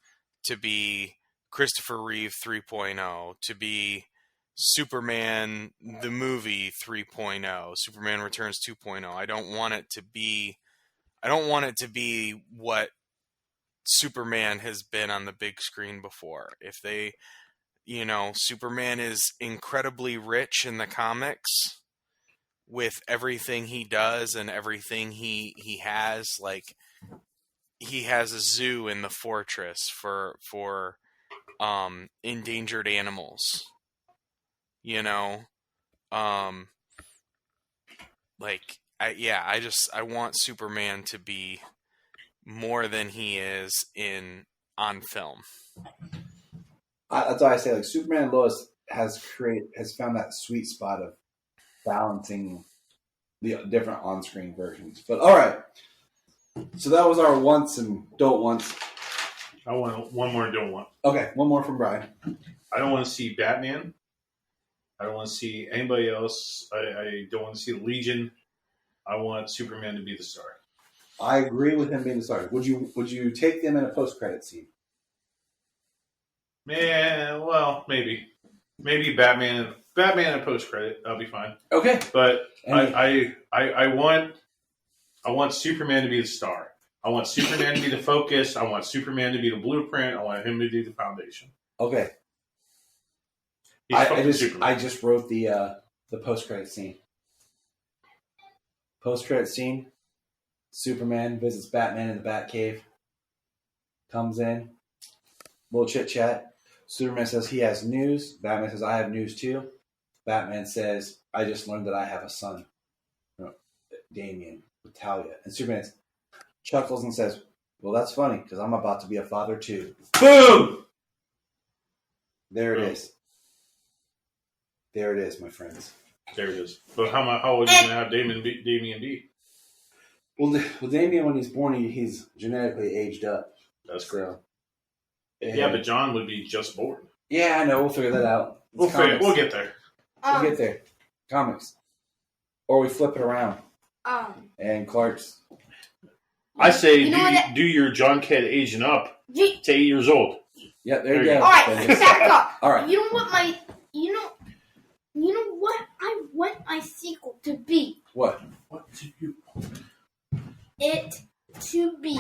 Speaker 5: to be Christopher Reeve 3.0, to be Superman the movie 3.0, Superman Returns 2.0. I don't want it to be what Superman has been on the big screen before. If they, Superman is incredibly rich in the comics with everything he does and everything he has. Like, he has a zoo in the fortress for endangered animals. I want Superman to be more than he is on film.
Speaker 4: That's why I say, like, Superman and Lois has found that sweet spot of balancing the different on-screen versions. But all right, so that was our wants and don't wants.
Speaker 6: I want one more don't want.
Speaker 4: Okay, one more from Bryan.
Speaker 6: I don't want to see Batman. I don't want to see anybody else. I don't want to see the Legion. I want Superman to be the star.
Speaker 4: I agree with him being the star. Would you take them in a post-credit scene?
Speaker 6: Man, well, maybe Batman in a post credit. I'll be fine.
Speaker 4: Okay,
Speaker 6: but I want Superman to be the star. I want Superman to be the focus. I want Superman to be the blueprint. I want him to do the foundation.
Speaker 4: Okay. I just wrote the post-credit scene. Post-credit scene. Superman visits Batman in the Batcave. Comes in. Little chit-chat. Superman says he has news. Batman says, I have news too. Batman says, I just learned that I have a son. Damian, with Talia. And Superman chuckles and says, well, that's funny, because I'm about to be a father too. Boom! There it is. There it is, my friends.
Speaker 6: There it is. But how would you going to have Damian be?
Speaker 4: Well, Damian, when he's born, he's genetically aged up.
Speaker 6: That's correct.
Speaker 4: Yeah,
Speaker 6: but John would be just born.
Speaker 4: Yeah, I know. We'll figure that out.
Speaker 6: We'll get there.
Speaker 4: We'll get there. Comics. Or we flip it around. And Clark's.
Speaker 6: I say do your John Kent aging up to 8 years old.
Speaker 4: Yeah, there you go.
Speaker 2: All right, back up.
Speaker 4: All right.
Speaker 2: You know what I want my sequel to be?
Speaker 4: What?
Speaker 6: What do you want?
Speaker 2: It to be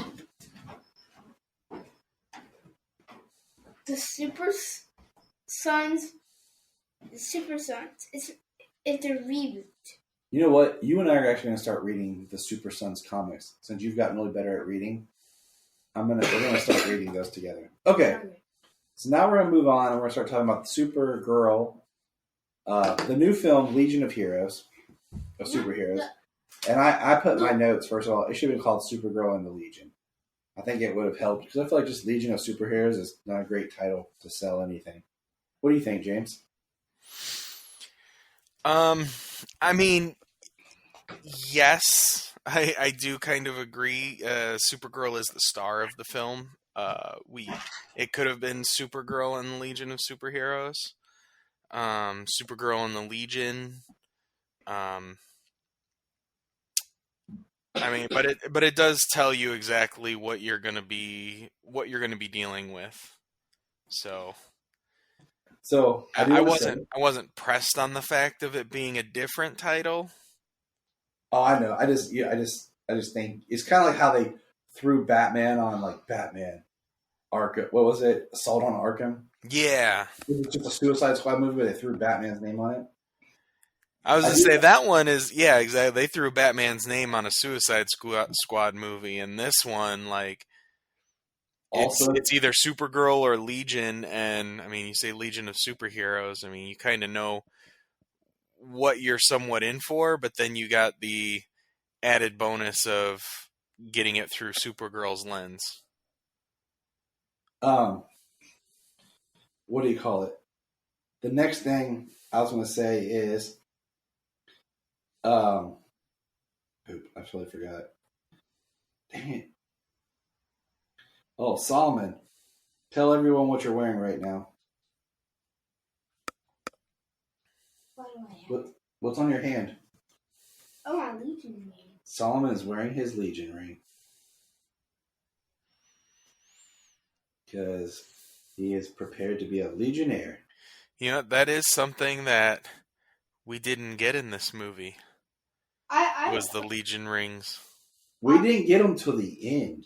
Speaker 2: the Super Sons. It's a reboot.
Speaker 4: You know what? You and I are actually going to start reading the Super Sons comics. Since you've gotten really better at reading, we're going to start reading those together. Okay. So now we're going to move on and we're going to start talking about Supergirl, the new film Legion of Heroes, of superheroes. And I put in my notes, first of all, it should have been called Supergirl and the Legion. I think it would have helped because I feel like just Legion of Superheroes is not a great title to sell anything. What do you think, James?
Speaker 5: I mean, yes, I do kind of agree. Supergirl is the star of the film. It could have been Supergirl and Legion of Superheroes. Supergirl and the Legion. I mean, but it does tell you exactly what you're gonna be dealing with. So I wasn't pressed on the fact of it being a different title.
Speaker 4: Oh, I know. I just think it's kind of like how they threw Batman on like Batman Arkham. What was it? Assault on Arkham.
Speaker 5: Yeah,
Speaker 4: It was just a Suicide Squad movie, but they threw Batman's name on it.
Speaker 5: I was to say that one is exactly. They threw Batman's name on a Suicide Squad movie, and this one like it's either Supergirl or Legion, and I mean you say Legion of Superheroes. I mean you kind of know what you're somewhat in for, but then you got the added bonus of getting it through Supergirl's lens.
Speaker 4: What do you call it? The next thing I was going to say is, I totally forgot. Dang it. Oh, Solomon, tell everyone what you're wearing right now.
Speaker 2: What do I have?
Speaker 4: What's on your hand?
Speaker 2: Oh, my Legion ring.
Speaker 4: Solomon is wearing his Legion ring. Because he is prepared to be a Legionnaire.
Speaker 5: You know, that is something that we didn't get in this movie. Was the Legion rings.
Speaker 4: We didn't get them till the end.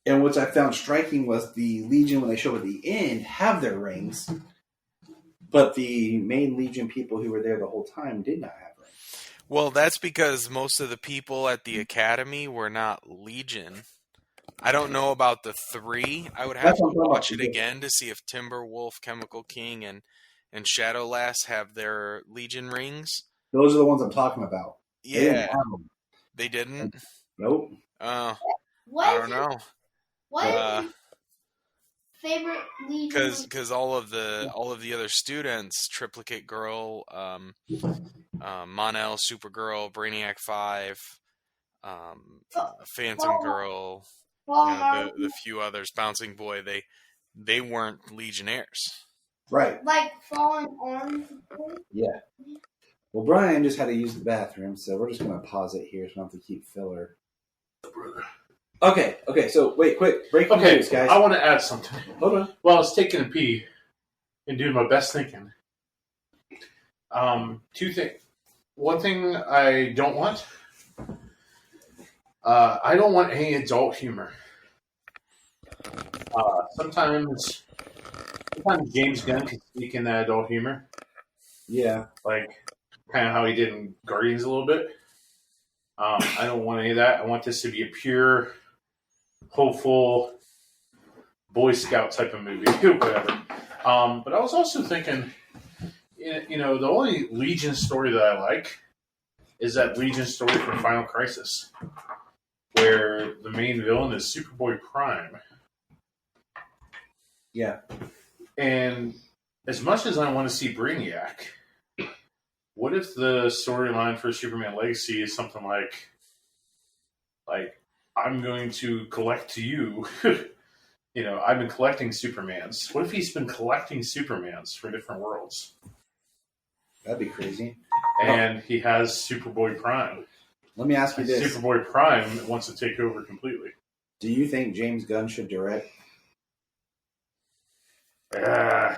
Speaker 4: And what I found striking was the Legion, when they show up at the end, have their rings. But the main Legion people who were there the whole time did not have rings.
Speaker 5: Well, that's because most of the people at the Academy were not Legion. I don't know about the 3. I would have to watch it again to see if Timberwolf, Chemical King, and Shadowlass have their Legion rings.
Speaker 4: Those are the ones I'm talking about.
Speaker 5: Yeah. They didn't?
Speaker 4: Nope.
Speaker 5: I don't know.
Speaker 2: What is favorite Legion?
Speaker 5: Because all of the other students, Triplicate Girl, Mon-El, Supergirl, Brainiac 5, Phantom Girl, the few others, Bouncing Boy, they weren't Legionnaires.
Speaker 4: Right.
Speaker 2: Like Fallen Arms?
Speaker 4: Yeah. Well, Bryan just had to use the bathroom, so we're just going to pause it here so I don't have to keep filler. Okay, so wait, quick. Breaking news, guys.
Speaker 6: I want to add something.
Speaker 4: Hold on.
Speaker 6: Well, I was taking a pee and doing my best thinking. 2 things. One thing I don't want. I don't want any adult humor. Sometimes James Gunn can sneak in that adult humor.
Speaker 4: Yeah.
Speaker 6: Like, kind of how he did in Guardians a little bit. I don't want any of that. I want this to be a pure, hopeful, Boy Scout type of movie. Whatever. But I was also thinking, the only Legion story that I like is that Legion story from Final Crisis, where the main villain is Superboy Prime.
Speaker 4: Yeah.
Speaker 6: And as much as I want to see Brainiac, what if the storyline for Superman Legacy is something like I'm going to collect you. I've been collecting Supermans. What if he's been collecting Supermans for different worlds?
Speaker 4: That'd be crazy.
Speaker 6: And he has Superboy Prime.
Speaker 4: Let me ask you this.
Speaker 6: Superboy Prime wants to take over completely.
Speaker 4: Do you think James Gunn should direct?
Speaker 6: No,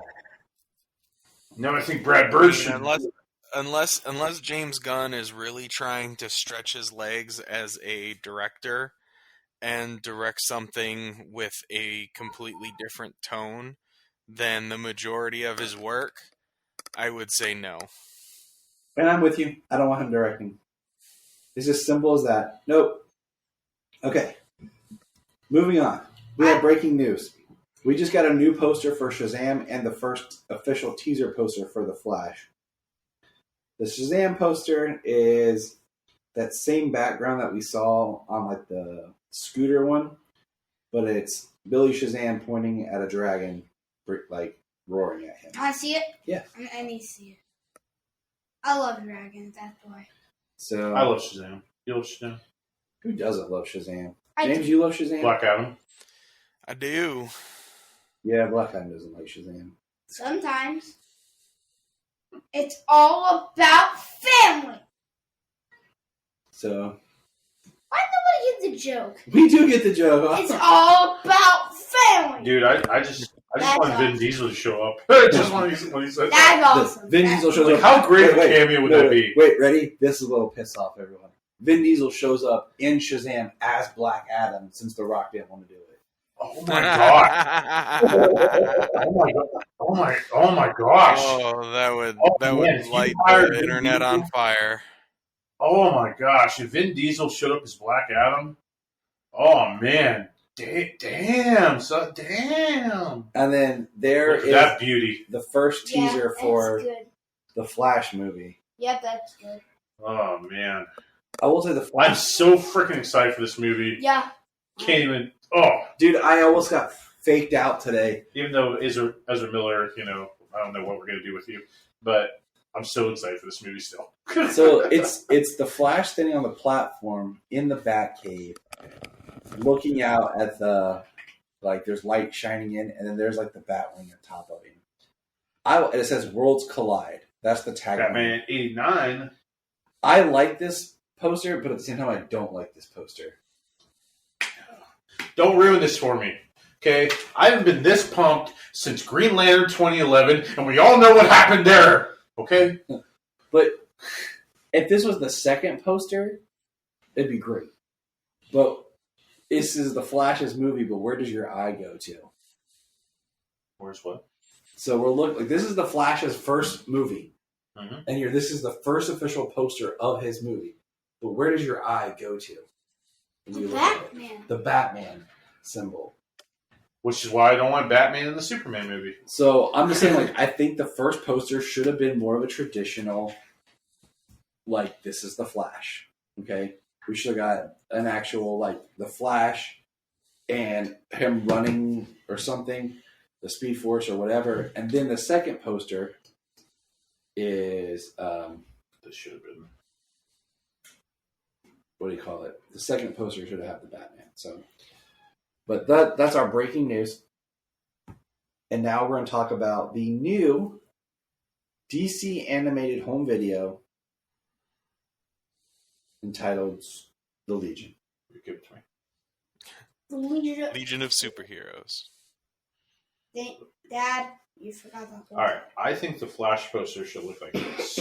Speaker 6: I think Brad Bird should.
Speaker 5: Unless James Gunn is really trying to stretch his legs as a director and direct something with a completely different tone than the majority of his work, I would say no.
Speaker 4: And I'm with you. I don't want him directing. It's as simple as that. Nope. Okay. Moving on. We have breaking news. We just got a new poster for Shazam and the first official teaser poster for The Flash. The Shazam poster is that same background that we saw on like the scooter one, but it's Billy Shazam pointing at a dragon, like roaring at him.
Speaker 2: Can I see it?
Speaker 4: Yeah.
Speaker 2: I need to see it. I love dragons, that's why.
Speaker 4: So
Speaker 6: I love Shazam. You love Shazam?
Speaker 4: Who doesn't love Shazam?
Speaker 2: I
Speaker 4: James,
Speaker 2: do.
Speaker 4: you love Shazam?
Speaker 6: Black Adam.
Speaker 5: I do.
Speaker 4: Yeah, Black Adam doesn't like Shazam.
Speaker 2: Sometimes. It's all about family.
Speaker 4: So
Speaker 2: Why nobody get the joke?
Speaker 4: we do get the joke.
Speaker 2: It's all about family.
Speaker 6: Dude, I just
Speaker 2: That's
Speaker 6: want Vin
Speaker 2: awesome.
Speaker 6: Diesel to show up. Just when he said
Speaker 2: That's awesome.
Speaker 4: Vin Diesel shows
Speaker 6: Like,
Speaker 4: up.
Speaker 6: how great of a cameo would that be?
Speaker 4: Wait, ready? This is a little piss off everyone. Vin Diesel shows up in Shazam as Black Adam since The Rock didn't want to do it.
Speaker 6: Oh my god! Oh my gosh!
Speaker 5: Oh, that would
Speaker 6: man,
Speaker 5: would
Speaker 6: if you
Speaker 5: light
Speaker 6: hired
Speaker 5: the
Speaker 6: Vin
Speaker 5: internet
Speaker 6: Diesel-
Speaker 5: on fire.
Speaker 6: Oh my gosh! If Vin Diesel showed up as Black Adam, oh man, damn, son, damn!
Speaker 4: And then there
Speaker 6: Look at
Speaker 4: is
Speaker 6: that beauty.
Speaker 4: the first
Speaker 2: Yeah,
Speaker 4: teaser
Speaker 2: that's
Speaker 4: for
Speaker 2: good.
Speaker 4: the Flash movie.
Speaker 2: Yeah, that's good.
Speaker 6: Oh man,
Speaker 4: I will say the
Speaker 6: I'm
Speaker 4: Flash.
Speaker 6: so freaking excited for this movie.
Speaker 2: Yeah.
Speaker 6: Can't even. Oh,
Speaker 4: Dude, I almost got faked out today.
Speaker 6: even though Ezra Miller, I don't know what we're gonna do with you, but I'm so excited for this movie still.
Speaker 4: So it's the Flash standing on the platform in the Batcave, looking out at the there's light shining in, and then there's like the Batwing on top of him. It says "Worlds Collide." That's the tagline.
Speaker 6: Batman '89.
Speaker 4: I like this poster, but at the same time, I don't like this poster.
Speaker 6: Don't ruin this for me. Okay? I haven't been this pumped since Green Lantern 2011, and we all know what happened there. Okay?
Speaker 4: But if this was the second poster, it'd be great. But this is the Flash's movie, but where does your eye go to?
Speaker 6: Where's what?
Speaker 4: So we're looking like this is the Flash's first movie.
Speaker 6: Mhm.
Speaker 4: And this is the first official poster of his movie. But where does your eye go to? when you
Speaker 2: The
Speaker 4: look at it?
Speaker 2: Batman.
Speaker 4: The Batman symbol.
Speaker 6: Which is why I don't want Batman in the Superman movie.
Speaker 4: So I'm just saying, I think the first poster should have been more of a traditional, this is the Flash. Okay? We should have got an actual, the Flash and him running or something, the Speed Force or whatever. And then the second poster is,
Speaker 6: This should have been.
Speaker 4: what do you call it? The second poster should have the Batman. So, but that's our breaking news. And now we're going to talk about the new DC animated home video entitled The Legion.
Speaker 6: You give it to me.
Speaker 2: The Legion.
Speaker 5: Legion of Superheroes.
Speaker 2: Dad, you forgot that one.
Speaker 6: All right. I think the Flash poster should look like this.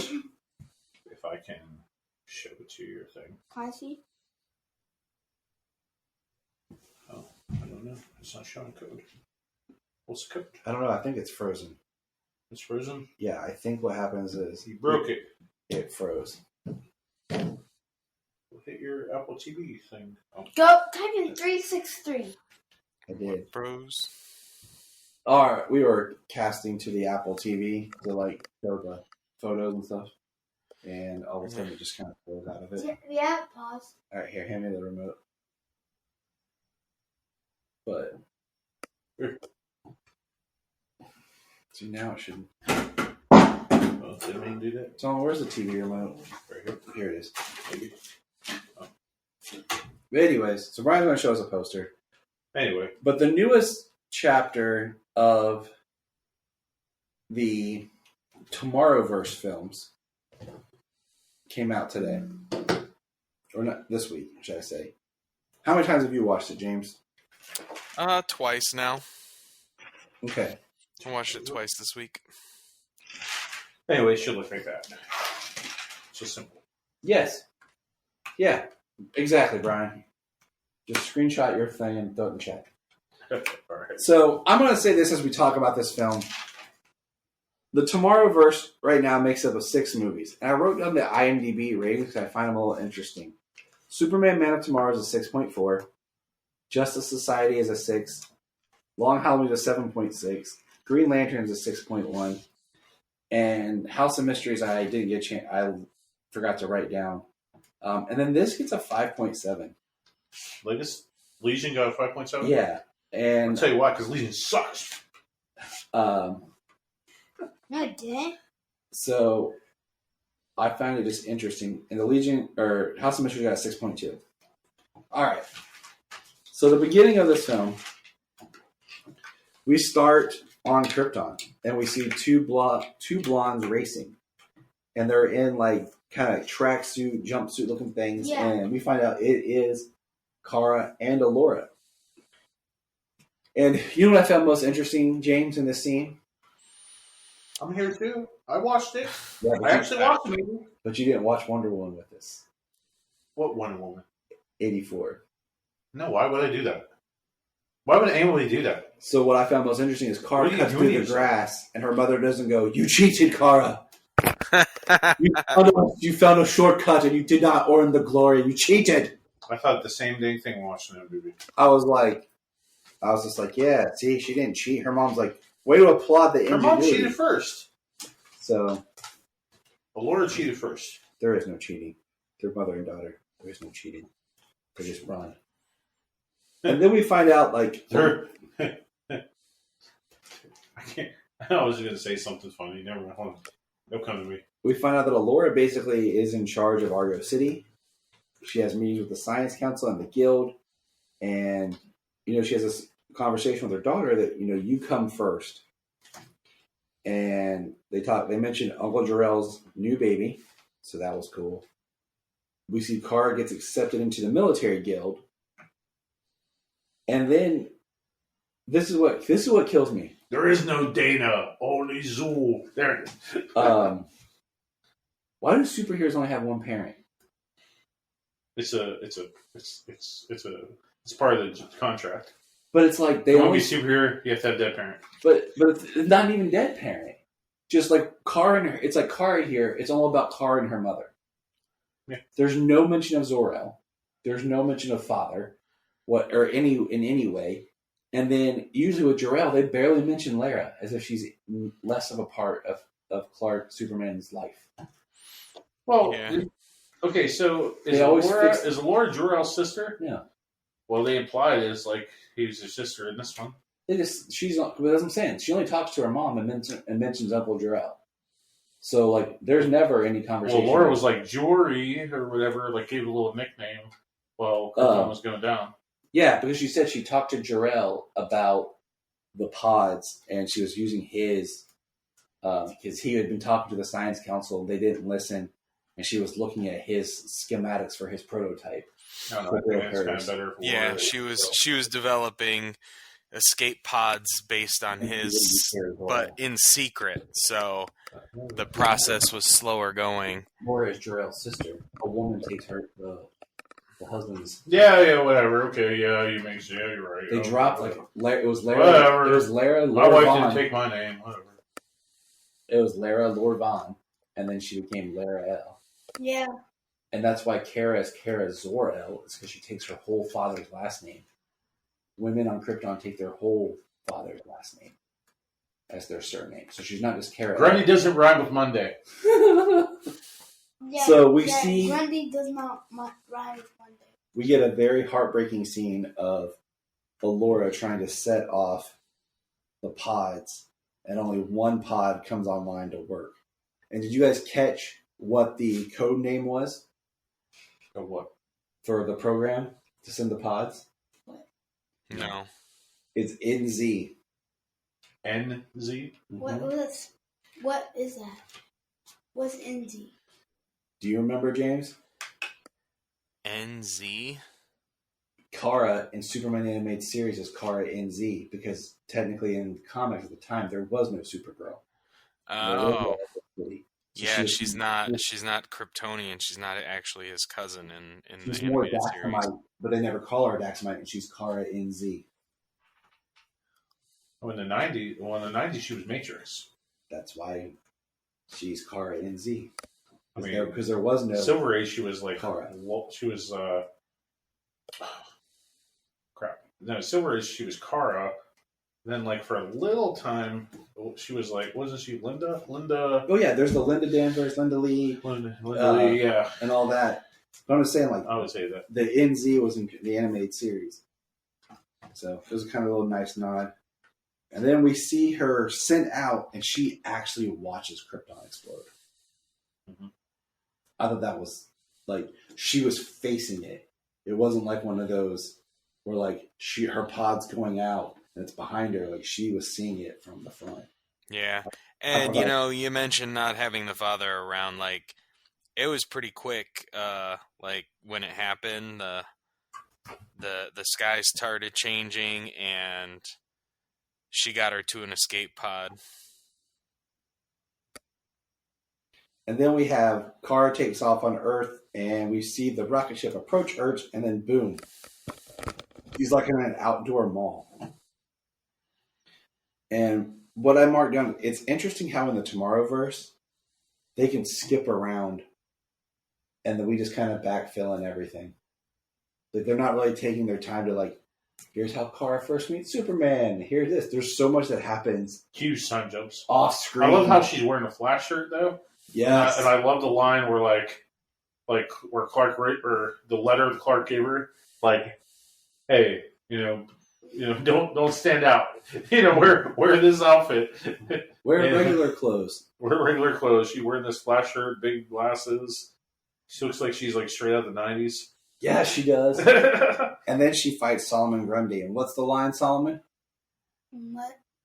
Speaker 6: If I can show it to your thing.
Speaker 2: Can I see?
Speaker 6: Oh, I don't know. It's not showing code. What's the code?
Speaker 4: I don't know. I think it's frozen.
Speaker 6: It's frozen?
Speaker 4: Yeah, I think what happens is
Speaker 6: You broke it.
Speaker 4: it froze.
Speaker 6: Hit your Apple TV thing. Oh.
Speaker 2: Go type in 363.
Speaker 4: I did.
Speaker 5: Bros.
Speaker 4: All right, we were casting to the Apple TV to show the photos and stuff, and all of a sudden it just kind of froze out of it.
Speaker 2: Yeah, pause.
Speaker 4: All right, here, hand me the remote. But see, now it should.
Speaker 6: Oh, didn't mean to do that.
Speaker 4: So where's the TV remote?
Speaker 6: Right here.
Speaker 4: Here it is.
Speaker 6: Maybe.
Speaker 4: But anyways, so Brian's going to show us a poster.
Speaker 6: Anyway.
Speaker 4: But the newest chapter of the Tomorrowverse films came out today. Or not this week, should I say. How many times have you watched it, James?
Speaker 5: Twice now.
Speaker 4: Okay.
Speaker 5: I watched it twice this week.
Speaker 6: Anyway, it should look like that. It's just simple.
Speaker 4: Yes. Yeah. Exactly, Brian. Just screenshot your thing and throw it in the chat.
Speaker 6: All right.
Speaker 4: So I'm going to say this as we talk about this film. The Tomorrowverse right now makes up of 6 movies. And I wrote down the IMDb ratings because I find them a little interesting. Superman Man of Tomorrow is a 6.4. Justice Society is a 6. Long Halloween is a 7.6. Green Lantern is a 6.1. And House of Mysteries I didn't get a chance. I forgot to write down. And then this gets a 5.7.
Speaker 6: Latest Legion got a 5.7?
Speaker 4: Yeah. And
Speaker 6: I'll tell you why, because Legion sucks.
Speaker 2: No, it didn't.
Speaker 4: So I found it just interesting. And the Legion, or House of Mysteries got a 6.2. All right. So the beginning of this film, we start on Krypton, and we see two blondes racing. and they're in like kind of tracksuit, jumpsuit looking things,
Speaker 2: Yeah.
Speaker 4: and we find out it is Kara and Allura. And you know what I found most interesting, James, in this scene?
Speaker 6: I'm here too. I watched it.
Speaker 4: Yeah,
Speaker 6: I actually watched the movie.
Speaker 4: but you didn't watch Wonder Woman with us.
Speaker 6: What Wonder Woman?
Speaker 4: 84.
Speaker 6: No, why would I do that? Why would anybody do that?
Speaker 4: So what I found most interesting is Kara
Speaker 6: What are you
Speaker 4: cuts
Speaker 6: doing
Speaker 4: through the
Speaker 6: yourself?
Speaker 4: grass, and her mother doesn't go, "You cheated, Kara. You found a shortcut, and you did not earn the glory. You cheated."
Speaker 6: I thought the same dang thing watching that movie.
Speaker 4: I was just like, yeah, see, she didn't cheat. Her mom's like, way to applaud the
Speaker 6: Her mom
Speaker 4: ingenuity.
Speaker 6: cheated first.
Speaker 4: So
Speaker 6: Laura cheated first.
Speaker 4: there is no cheating. They're mother and daughter. There is no cheating. They just run. And then we find out, like,
Speaker 6: Her. I can't. I was going to say something funny. Never mind. Hold on. Don't come to me.
Speaker 4: we find out that Allura basically is in charge of Argo City. She has meetings with the Science Council and the Guild. And, she has this conversation with her daughter that, you come first. And they mentioned Uncle Jarrell's new baby. So that was cool. We see Kara gets accepted into the military guild. And then this is what kills me.
Speaker 6: There is no Dana, only Zool. There it is.
Speaker 4: Why do superheroes only have one parent?
Speaker 6: It's part of the contract.
Speaker 4: But it's like they
Speaker 6: You want
Speaker 4: only
Speaker 6: to be superhero, you have to have dead parent.
Speaker 4: but it's not even dead parent. Just like Kara and her, it's like Kara here. It's all about Kara and her mother.
Speaker 6: Yeah.
Speaker 4: There's no mention of Zor-El. There's no mention of father, in any way. And then usually with Jor-El, they barely mention Lara, as if she's less of a part of Clark Superman's life.
Speaker 6: Well,
Speaker 5: Yeah.
Speaker 6: Okay, so
Speaker 4: They always fix-
Speaker 6: is Laura Jor-El's sister?
Speaker 4: Yeah.
Speaker 6: Well, they implied it's like he was her sister in this one.
Speaker 4: She's not. Well, that's what I'm saying. She only talks to her mom and mentions Uncle Jor-El. So like, there's never any conversation.
Speaker 6: Well, Laura was like Jory or whatever, like gave a little nickname while Krypton was going down.
Speaker 4: Yeah, because she said she talked to Jor-El about the pods, and she was using his because he had been talking to the Science Council, and they didn't listen, and she was looking at his schematics for his prototype.
Speaker 6: I don't know. I think it's kind of better. For
Speaker 5: Yeah,
Speaker 6: Laura.
Speaker 5: she was developing escape pods based on his, but in secret. So the process was slower going.
Speaker 4: Laura is Jor-El's sister. A woman takes her the husband's.
Speaker 6: Yeah, whatever. Okay, yeah, you make yeah, you're right.
Speaker 4: They
Speaker 6: Oh,
Speaker 4: dropped
Speaker 6: whatever.
Speaker 4: it was Lara.
Speaker 6: Whatever.
Speaker 4: It was Lara.
Speaker 6: My
Speaker 4: Lord
Speaker 6: wife
Speaker 4: Vaughn.
Speaker 6: didn't take my name. Whatever.
Speaker 4: It was Lara Lord Vaughn, and then she became Lara L.
Speaker 2: Yeah.
Speaker 4: And that's why Kara is Kara Zor-El, is because she takes her whole father's last name. Women on Krypton take their whole father's last name as their surname. So she's not just Kara.
Speaker 6: Grundy doesn't rhyme with Monday.
Speaker 2: Yeah,
Speaker 4: So we see-
Speaker 2: Grundy does not ride with Monday.
Speaker 4: We get a very heartbreaking scene of Allura trying to set off the pods, and only one pod comes online to work. And did you guys catch what the code name was
Speaker 6: Of what?
Speaker 4: for the program to send the pods?
Speaker 5: No.
Speaker 4: It's NZ.
Speaker 6: NZ?
Speaker 2: What is that? What's NZ?
Speaker 4: Do you remember, James?
Speaker 5: NZ?
Speaker 4: Kara in Superman animated series is Kara NZ because technically in comics at the time there was no Supergirl.
Speaker 5: Oh.
Speaker 4: So
Speaker 5: Yeah,
Speaker 4: she-
Speaker 5: she's not Kryptonian. She's not actually his cousin in
Speaker 4: She's
Speaker 5: the
Speaker 4: more
Speaker 5: animated series.
Speaker 4: Daxamite, but they never call her Daxamite, and she's Kara NZ.
Speaker 6: Oh, in the 90s, she was Matrix.
Speaker 4: That's why she's Kara NZ.
Speaker 6: I mean,
Speaker 4: Because there was no
Speaker 6: Silver Age, she was like
Speaker 4: Kara.
Speaker 6: She was crap. No, Silver Age, she was Kara. Then, like for a little time, she was like, wasn't she Linda?
Speaker 4: Oh yeah, there's the Linda Danvers, Linda Lee,
Speaker 6: Linda Lee, yeah.
Speaker 4: and all that. But I'm just saying, like
Speaker 6: I would say that.
Speaker 4: the NZ was in the animated series, so it was kind of a little nice nod. And then we see her sent out, and she actually watches Krypton explode.
Speaker 6: Mhm.
Speaker 4: I thought that was like she was facing it. It wasn't like one of those where like her pod's going out and it's behind her. Like she was seeing it from the front.
Speaker 5: Yeah. And you mentioned not having the father around. Like, it was pretty quick. Like when it happened, the skies started changing, and she got her to an escape pod.
Speaker 4: And then we have Kara takes off on Earth, and we see the rocket ship approach Earth, and then boom, he's like in an outdoor mall. And what I marked down, it's interesting how in the Tomorrowverse they can skip around, and then we just kind of backfill in everything. Like they're not really taking their time to like, here's how Kara first meets Superman. Here's this. There's so much that happens.
Speaker 6: Huge time jumps
Speaker 4: off screen.
Speaker 6: I love how she's wearing a Flash shirt though.
Speaker 4: Yes,
Speaker 6: and I love the line where like where Clark or the letter that Clark gave her, like, hey, don't stand out. Wear this outfit.
Speaker 4: Wear regular clothes.
Speaker 6: Wear regular clothes. She wearing this Flash shirt, big glasses. She looks like she's like straight out of the 90s.
Speaker 4: Yeah, she does. And then she fights Solomon Grundy. And what's the line, Solomon?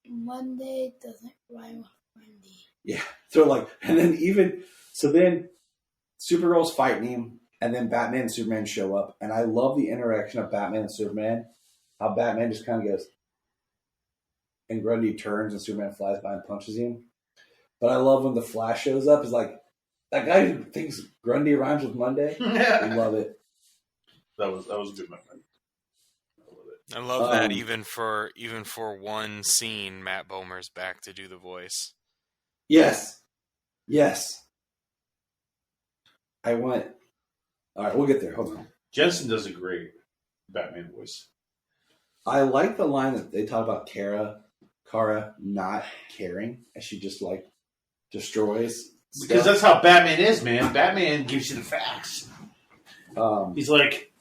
Speaker 2: Monday doesn't rhyme with Grundy.
Speaker 4: Yeah. So then Supergirl's fighting him, and then Batman and Superman show up. And I love the interaction of Batman and Superman. How Batman just kind of goes, and Grundy turns and Superman flies by and punches him. But I love when the Flash shows up. Is like, that guy who thinks Grundy rhymes with Monday. I love it.
Speaker 6: That was a good memory.
Speaker 5: I love that even for one scene, Matt Bomer's back to do the voice.
Speaker 4: Yes. All right, we'll get there. Hold on.
Speaker 6: Jensen does a great Batman voice.
Speaker 4: I like the line that they talk about Kara not caring, as she just like destroys stuff.
Speaker 6: Because that's how Batman is, man. Batman gives you the facts. He's like,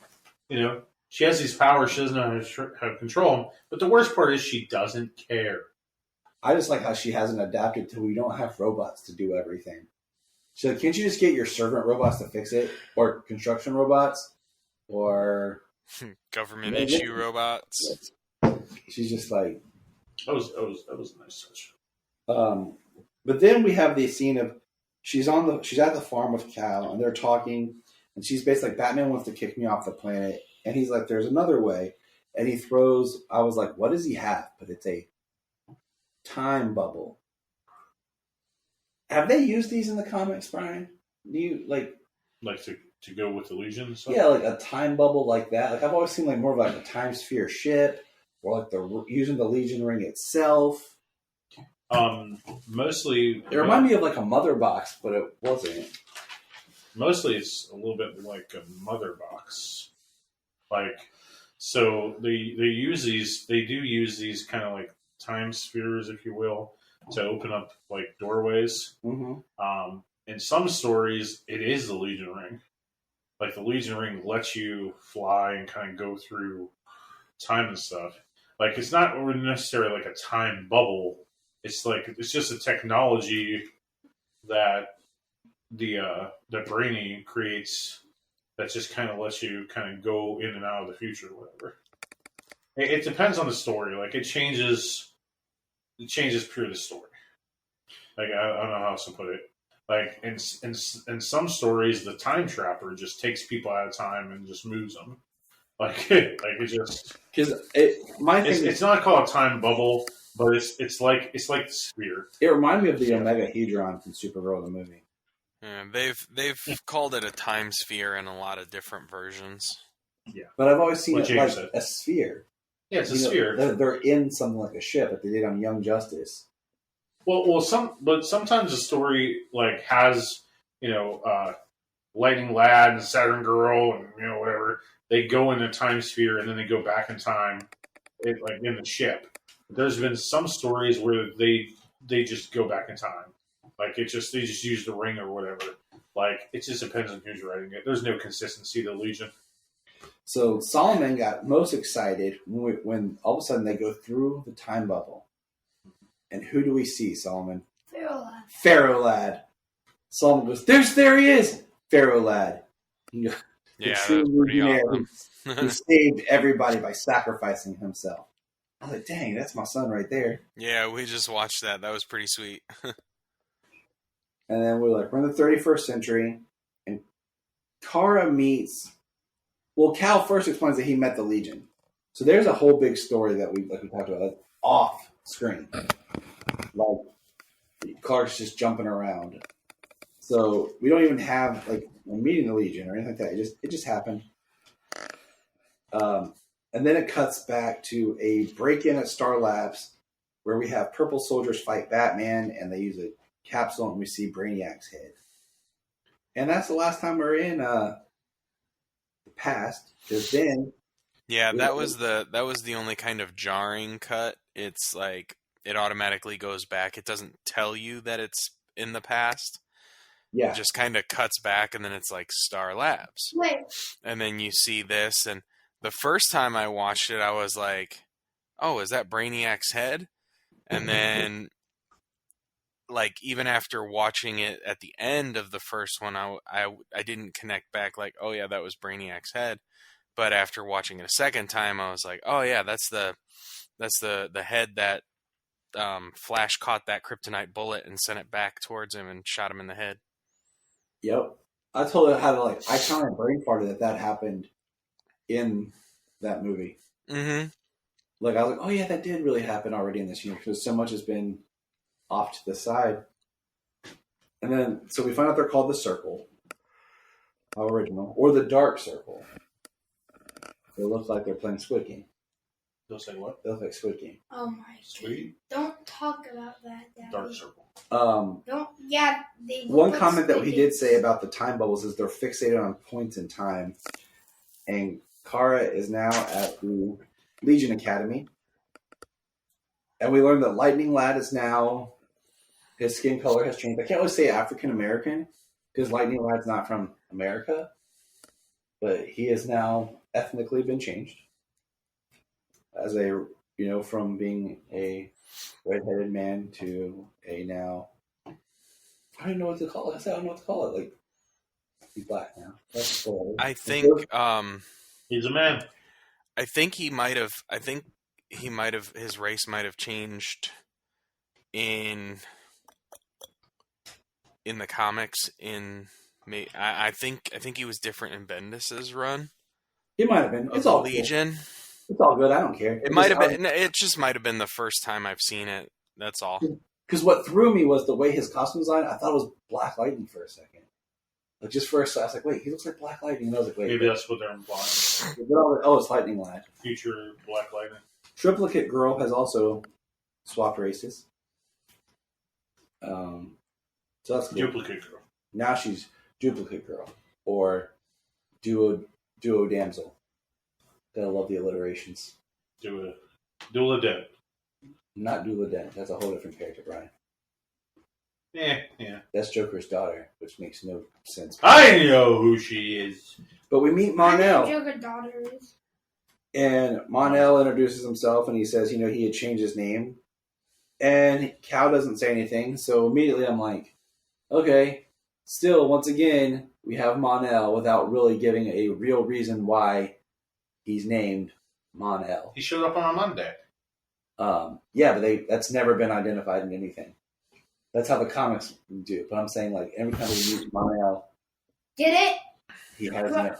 Speaker 6: she has these powers, she doesn't know how to control them. But the worst part is she doesn't care.
Speaker 4: I just like how she hasn't adapted to we don't have robots to do everything. She's like, can't you just get your servant robots to fix it? Or construction robots? Or
Speaker 5: government issue robots?
Speaker 4: She's just like...
Speaker 6: That was a nice touch.
Speaker 4: But then we have the scene of she's at the farm with Cal, and they're talking, and she's basically like, Batman wants to kick me off the planet. And he's like, there's another way. And he throws, I was like, what does he have? But it's a time bubble. Have they used these in the comics, Bryan? Do you like
Speaker 6: to go with the Legion and stuff?
Speaker 4: Yeah, like a time bubble like that. Like I've always seen like more of like a time sphere ship, or like using the Legion ring itself.
Speaker 6: Mostly
Speaker 4: it reminded me of like a mother box, but it wasn't.
Speaker 6: Mostly it's a little bit like a mother box. Like, so they use these. They do use these kind of like time spheres, if you will, to open up like doorways.
Speaker 4: Mm-hmm.
Speaker 6: In some stories, it is the Legion ring. Like the Legion ring lets you fly and kind of go through time and stuff. Like it's not necessarily like a time bubble. It's just a technology that that Brainy creates that just kind of lets you kind of go in and out of the future or whatever. It depends on the story. Like it changes pure the story. Like I don't know how else to put it. Like in some stories, the time trapper just takes people out of time and just moves them. Like it just it's not called a time bubble, but it's like the sphere.
Speaker 4: It reminded me of the Omega Hedron from Supergirl the movie.
Speaker 5: Yeah, they've called it a time sphere in a lot of different versions.
Speaker 6: Yeah,
Speaker 4: but I've always seen it like a sphere.
Speaker 6: Yeah, it's a sphere.
Speaker 4: They're in something like a ship, like they did on Young Justice.
Speaker 6: Well, sometimes the story like has Lightning Lad and Saturn Girl and whatever. They go in a time sphere and then they go back in time, like in the ship. There's been some stories where they just go back in time, like they just use the ring or whatever. Like it just depends on who's writing it. There's no consistency to Legion.
Speaker 4: So Solomon got most excited when all of a sudden they go through the time bubble. And who do we see, Solomon? Pharaoh Lad. Solomon goes, there he is! Pharaoh Lad.
Speaker 5: Yeah, that's pretty awesome.
Speaker 4: He saved everybody by sacrificing himself. I was like, dang, that's my son right there.
Speaker 5: Yeah, we just watched that. That was pretty sweet.
Speaker 4: And then we're in the 31st century, and Kara meets. Well, Cal first explains that he met the Legion. So there's a whole big story that we talked about off screen. Clark's just jumping around. So we don't even have we're meeting the Legion or anything like that. It just happened. And then it cuts back to a break-in at Star Labs where we have purple soldiers fight Batman, and they use a capsule, and we see Brainiac's head. And that's the last time we're in the past. Because then,
Speaker 5: yeah, that was the only kind of jarring cut. It's it automatically goes back. It doesn't tell you that it's in the past.
Speaker 4: Yeah,
Speaker 5: it just kind of cuts back, and then it's Star Labs.
Speaker 2: Wait.
Speaker 5: And then you see this, and the first time I watched it, I was like, "Oh, is that Brainiac's head?" And then, even after watching it at the end of the first one, I didn't connect back. Oh yeah, that was Brainiac's head. But after watching it a second time, I was like, "Oh yeah, that's the head that Flash caught that kryptonite bullet and sent it back towards him and shot him in the head."
Speaker 4: Yep. I told her how to I kind of brain farted that happened in that movie.
Speaker 5: Mm-hmm.
Speaker 4: I was like, oh yeah, that did really happen already in this universe because so much has been off to the side. And then, so we find out they're called the Circle. How original. Or the Dark Circle. They look like they're playing Squid Game.
Speaker 6: They'll say what?
Speaker 4: They look like Squid Game.
Speaker 2: Oh my.
Speaker 6: Sweet.
Speaker 2: Don't talk about that, Daddy.
Speaker 6: Dark Circle.
Speaker 2: Don't. Yeah. They
Speaker 4: One comment that he did say about the time bubbles is they're fixated on points in time. And Kara is now at the Legion Academy. And we learned that Lightning Lad is now, his skin color has changed. I can't really say African American because Lightning Lad's not from America. But he has now ethnically been changed. As from being a red-headed man to a now, I don't know what to call it. I don't know what to call it. He's black now. That's cool.
Speaker 5: I think
Speaker 6: He's a man.
Speaker 5: I think he might have. His race might have changed in the comics. I think he was different in Bendis's run.
Speaker 4: He might have been. It's all
Speaker 5: Legion.
Speaker 4: Good. It's all good. I don't care.
Speaker 5: It might have been. It just might have been the first time I've seen it. That's all.
Speaker 4: Because what threw me was the way his costume design. I thought it was Black Lightning for a second. Just first, I was like, wait, he looks like Black Lightning. And I was like, wait.
Speaker 6: Maybe that's what they're implying.
Speaker 4: Oh, it's Lightning Lad.
Speaker 6: Future Black Lightning.
Speaker 4: Triplicate Girl has also swapped races. So that's cool.
Speaker 6: Duplicate Girl.
Speaker 4: Now she's Duplicate Girl. Or Duo Damsel. Gotta love the alliterations.
Speaker 6: Dula Dead.
Speaker 4: Not Dula Dent. That's a whole different character, Bryan.
Speaker 6: Yeah.
Speaker 4: That's Joker's daughter, which makes no sense.
Speaker 6: I know who she is.
Speaker 4: But we meet
Speaker 2: I know
Speaker 4: Mon-El.
Speaker 2: Joker's daughter is.
Speaker 4: And Mon-El introduces himself, and he says, he had changed his name. And Cal doesn't say anything, so immediately I'm like, okay. Still, once again, we have Mon-El without really giving a real reason why he's named Mon-El.
Speaker 6: He showed up on a Monday.
Speaker 4: Yeah, but that's never been identified in anything. That's how the comics do. But I'm saying, every time we meet Mon-El,
Speaker 2: Get it?
Speaker 4: he has no.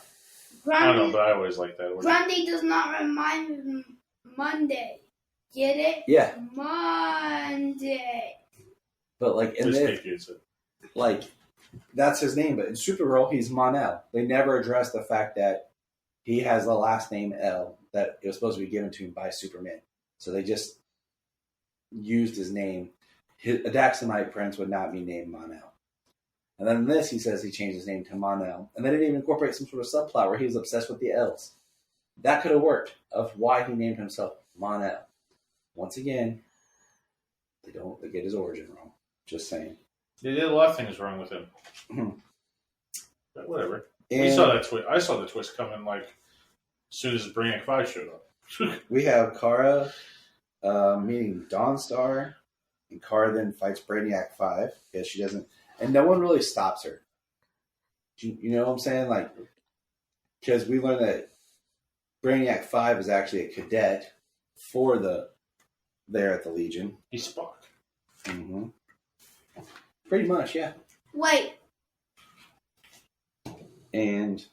Speaker 6: I don't know,
Speaker 2: Grundy,
Speaker 6: but I always like that.
Speaker 2: Grundy does not remind me of Monday. Get it?
Speaker 4: Yeah.
Speaker 2: Monday.
Speaker 4: But in
Speaker 6: This
Speaker 4: this,
Speaker 6: kid gets it.
Speaker 4: that's his name. But in Supergirl, he's Mon-El. They never address the fact that he has the last name L that it was supposed to be given to him by Superman. So they just used his name. His Daxamite Prince would not be named Mon-El. And then in this, he says he changed his name to Mon-El. And they didn't even incorporate some sort of subplot where he was obsessed with the L's. That could have worked of why he named himself Mon-El. Once again, they get his origin wrong. Just saying.
Speaker 6: They did a lot of things wrong with him. But whatever.
Speaker 4: And
Speaker 6: We saw that twist. I saw the twist coming as soon as Brainiac 5 showed up.
Speaker 4: we have Kara meeting Dawnstar. And Kara then fights Brainiac 5 because she doesn't, and no one really stops her. You know what I'm saying? Because we learned that Brainiac 5 is actually a cadet for there at the Legion.
Speaker 6: He's Spock.
Speaker 4: Mm-hmm. Pretty much, yeah.
Speaker 2: Wait.
Speaker 4: And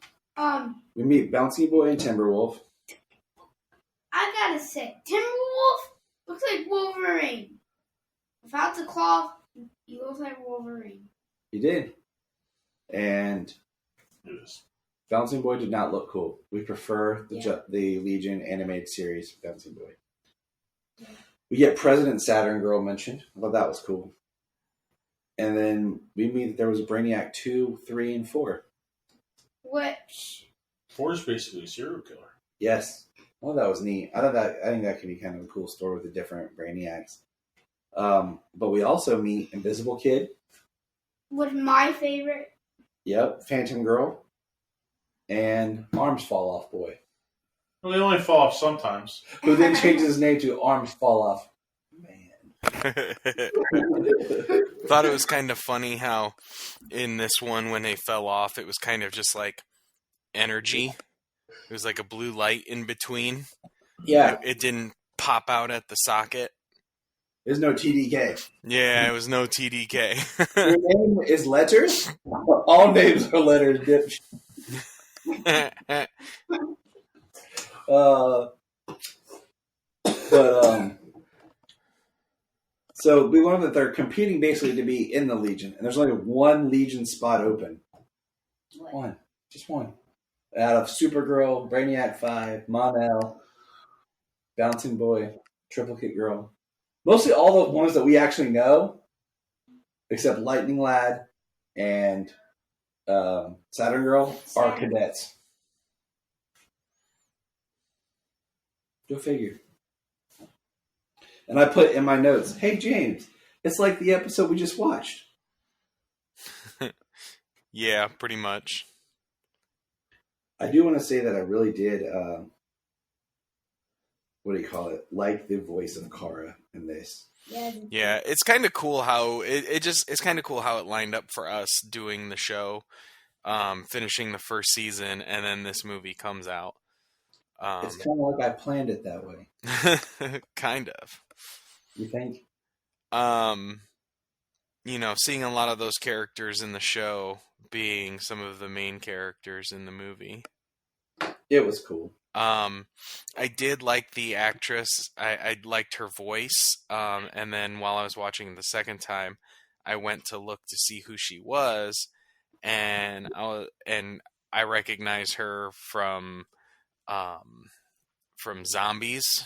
Speaker 4: we meet Bouncy Boy and Timberwolf.
Speaker 2: I gotta say, Timberwolf looks like Wolverine. Without the claw, he looks like Wolverine.
Speaker 4: He did. And
Speaker 6: Yes.
Speaker 4: Bouncing Boy did not look cool. We prefer the Legion animated series Bouncing Boy.
Speaker 2: Yeah.
Speaker 4: We get President Saturn Girl mentioned. I thought that was cool. And then we meet that there was Brainiac 2, 3, and 4.
Speaker 2: Which
Speaker 6: 4 is basically a serial killer.
Speaker 4: Yes. Well, that was neat. I think that could be kind of a cool story with the different Brainiacs. But we also meet Invisible Kid.
Speaker 2: was my favorite.
Speaker 4: Yep. Phantom Girl. And Arms Fall Off Boy.
Speaker 6: Well, they only fall off sometimes.
Speaker 4: Who then changes his name to Arms Fall Off Man.
Speaker 5: Thought it was kind of funny how in this one when they fell off, it was kind of just like energy. It was like a blue light in between.
Speaker 4: Yeah.
Speaker 5: It didn't pop out at the socket.
Speaker 4: There's no TDK.
Speaker 5: Yeah, it was no TDK.
Speaker 4: Your name is letters? All names are letters, bitch. So we learned that they're competing basically to be in the Legion, and there's only one Legion spot open. One. Just one. Out of Supergirl, Brainiac 5, Mon-El, Bouncing Boy, Triplicate Girl. Mostly all the ones that we actually know, except Lightning Lad and Saturn Girl, are cadets. Go figure. And I put in my notes, hey, James, it's like the episode we just watched.
Speaker 5: Yeah, pretty much.
Speaker 4: I do want to say that I really did, like the voice of Kara in this.
Speaker 2: Yeah,
Speaker 5: it's kind of cool how it's kind of cool how it lined up for us doing the show, finishing the first season, and then this movie comes out.
Speaker 4: It's kind of like I planned it that way.
Speaker 5: Kind of.
Speaker 4: You think?
Speaker 5: Seeing a lot of those characters in the show being some of the main characters in the movie.
Speaker 4: It was cool.
Speaker 5: I did like the actress. I liked her voice. And then while I was watching the second time, I went to look to see who she was, and I recognized her from Zombies.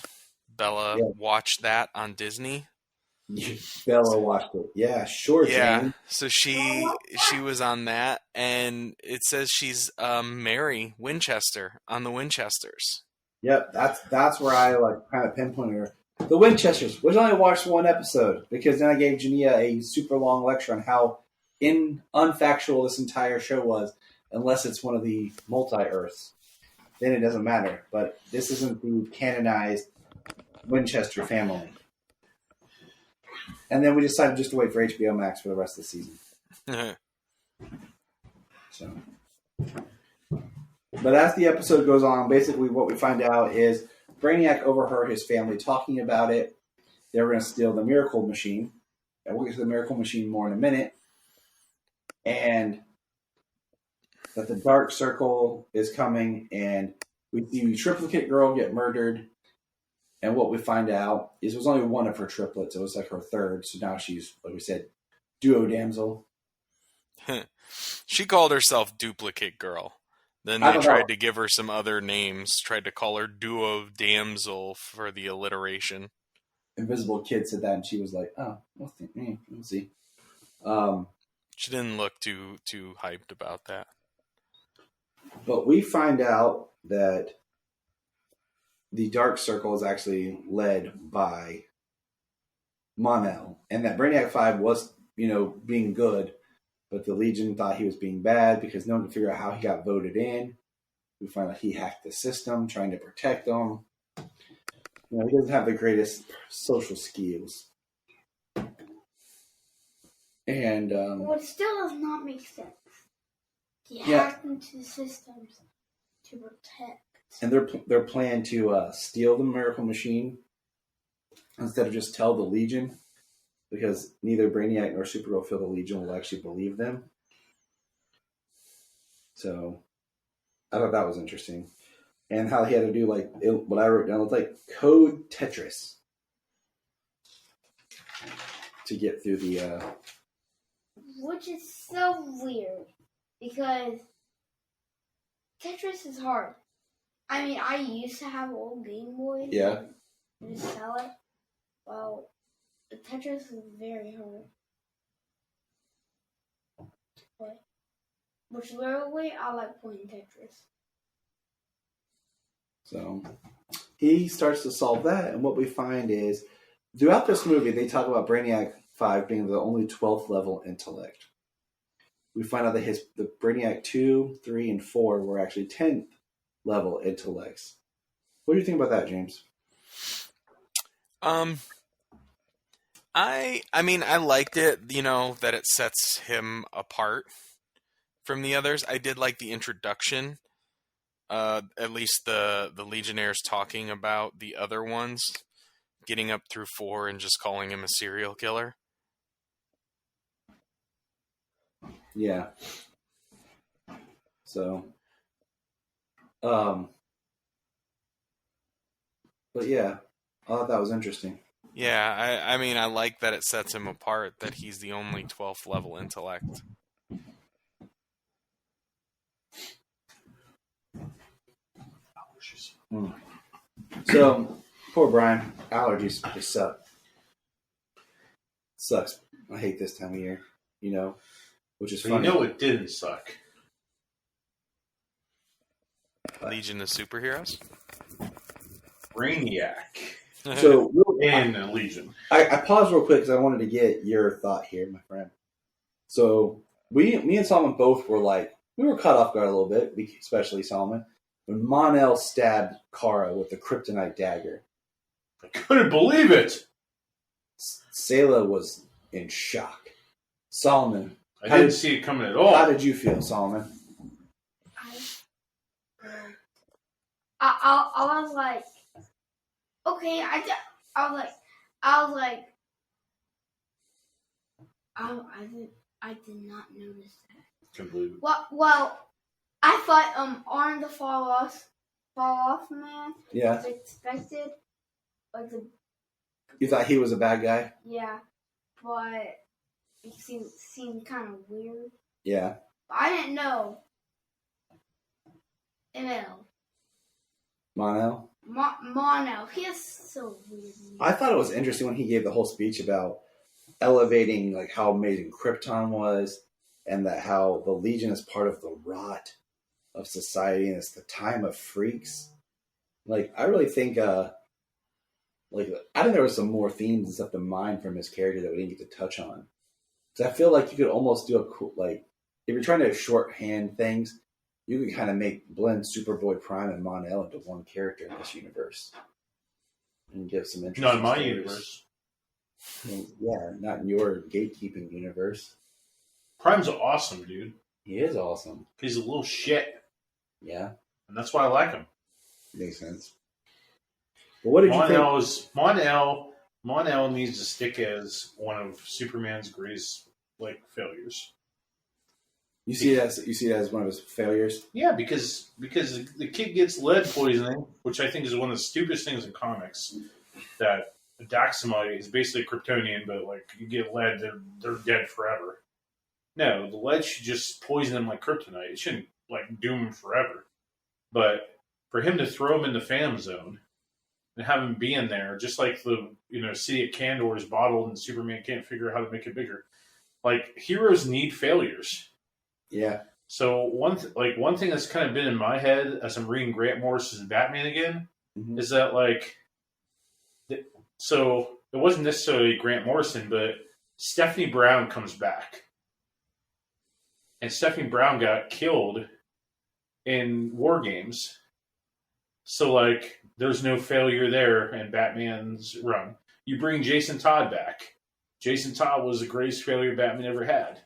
Speaker 5: Bella watched that on Disney.
Speaker 4: Bella watched it. Yeah, sure.
Speaker 5: Yeah,
Speaker 4: Jane.
Speaker 5: so she was on that, and it says she's Mary Winchester on the Winchesters.
Speaker 4: Yep, that's where I kind of pinpointed her. The Winchesters. We only watched one episode because then I gave Jania a super long lecture on how unfactual this entire show was, unless it's one of the multi-Earths. Then it doesn't matter. But this isn't the canonized Winchester family. And then we decided just to wait for HBO Max for the rest of the season. So, but as the episode goes on, basically what we find out is Brainiac overheard his family talking about it. They were going to steal the Miracle Machine. And we'll get to the Miracle Machine more in a minute. And that the Dark Circle is coming, and we see Triplicate Girl get murdered. And what we find out is it was only one of her triplets. It was like her third. So now she's, like we said, duo damsel.
Speaker 5: She called herself Duplicate Girl. Then they tried to give her some other names. Tried to call her Duo Damsel for the alliteration.
Speaker 4: Invisible Kid said that, and she was like, "Oh, we'll see."
Speaker 5: She didn't look too hyped about that.
Speaker 4: But we find out that the Dark Circle is actually led by Mon-El, and that Brainiac 5 was, being good, but the Legion thought he was being bad because no one could figure out how he got voted in. We find out he hacked the system, trying to protect them. He doesn't have the greatest social skills. And
Speaker 2: what still does not make sense. He hacked into the systems to protect.
Speaker 4: And their plan to steal the Miracle Machine instead of just tell the Legion, because neither Brainiac nor Supergirl feel the Legion will actually believe them. So I thought that was interesting. And how he had to do, like, what I wrote down, it's like code Tetris to get through the...
Speaker 2: Which is so weird, because Tetris is hard. I mean, I used to have old Game Boys.
Speaker 4: Yeah.
Speaker 2: And just sell it. Well, Tetris is very hard. But, which literally, I like playing Tetris.
Speaker 4: So he starts to solve that, and what we find is, throughout this movie, they talk about Brainiac 5 being the only 12th level intellect. We find out that the Brainiac 2, 3, and 4 were actually 10th level intellects. What do you think about that, James?
Speaker 5: I mean, I liked it, you know, that it sets him apart from the others. I did like the introduction. At least the Legionnaires talking about the other ones, getting up through 4 and just calling him a serial killer.
Speaker 4: Yeah. So, but yeah, I thought that was interesting.
Speaker 5: Yeah, I mean, I like that it sets him apart, that he's the only 12th level intellect.
Speaker 4: So, poor Bryan. Allergies just suck. Sucks. I hate this time of year, you know, which is
Speaker 6: But
Speaker 4: funny.
Speaker 6: you know it didn't suck.
Speaker 5: Legion of Superheroes?
Speaker 6: Brainiac
Speaker 4: So,
Speaker 6: in Legion.
Speaker 4: I paused real quick because I wanted to get your thought here, my friend. So, me and Solomon both were like, we were caught off guard a little bit, especially Solomon, when Mon-El stabbed Kara with the kryptonite dagger.
Speaker 6: I couldn't believe it.
Speaker 4: Sayla was in shock. Solomon,
Speaker 6: I didn't see it coming at all.
Speaker 4: how did you feel, Solomon?
Speaker 2: I was like, okay, I did not notice that.
Speaker 6: Couldn't believe it.
Speaker 2: Well, I thought Arn the fall off man
Speaker 4: Yeah.
Speaker 2: was expected. Like
Speaker 4: You thought he was a bad guy?
Speaker 2: yeah, but it seemed kind of weird.
Speaker 4: Yeah.
Speaker 2: But I didn't know. ML.
Speaker 4: Mon-El?
Speaker 2: Mono. He is so weird.
Speaker 4: I thought it was interesting when he gave the whole speech about elevating like how amazing Krypton was, and that how the Legion is part of the rot of society and it's the time of freaks. Like, I really think I think there was some more themes and stuff to mine from his character that we didn't get to touch on. Because I feel like you could almost do a cool, like, if you're trying to shorthand things, you could kind of blend Superboy Prime and Mon-El into one character in this universe. And give some interesting
Speaker 6: Not in my
Speaker 4: stories.
Speaker 6: universe.
Speaker 4: Yeah, not in your gatekeeping universe.
Speaker 6: Prime's awesome, dude.
Speaker 4: He is awesome.
Speaker 6: He's a little shit,
Speaker 4: Yeah,
Speaker 6: and that's why I like him.
Speaker 4: makes sense. But what did you think?
Speaker 6: Mon-El needs to stick as one of Superman's greatest failures.
Speaker 4: You see it as one of his failures?
Speaker 6: Yeah, because the kid gets lead poisoning, which I think is one of the stupidest things in comics. That attacks somebody is basically Kryptonian, but you get lead, they're dead forever. No, the lead should just poison them like kryptonite. It shouldn't doom them forever. But for him to throw him in the Phantom Zone and have him be in there, just like the city at Kandor is bottled and Superman can't figure out how to make it bigger. Heroes need failures.
Speaker 4: Yeah.
Speaker 6: So one thing that's kind of been in my head as I'm reading Grant Morrison's Batman again is that so it wasn't necessarily Grant Morrison, but Stephanie Brown comes back, and Stephanie Brown got killed in War Games. So there's no failure there in Batman's run. You bring Jason Todd back. Jason Todd was the greatest failure Batman ever had.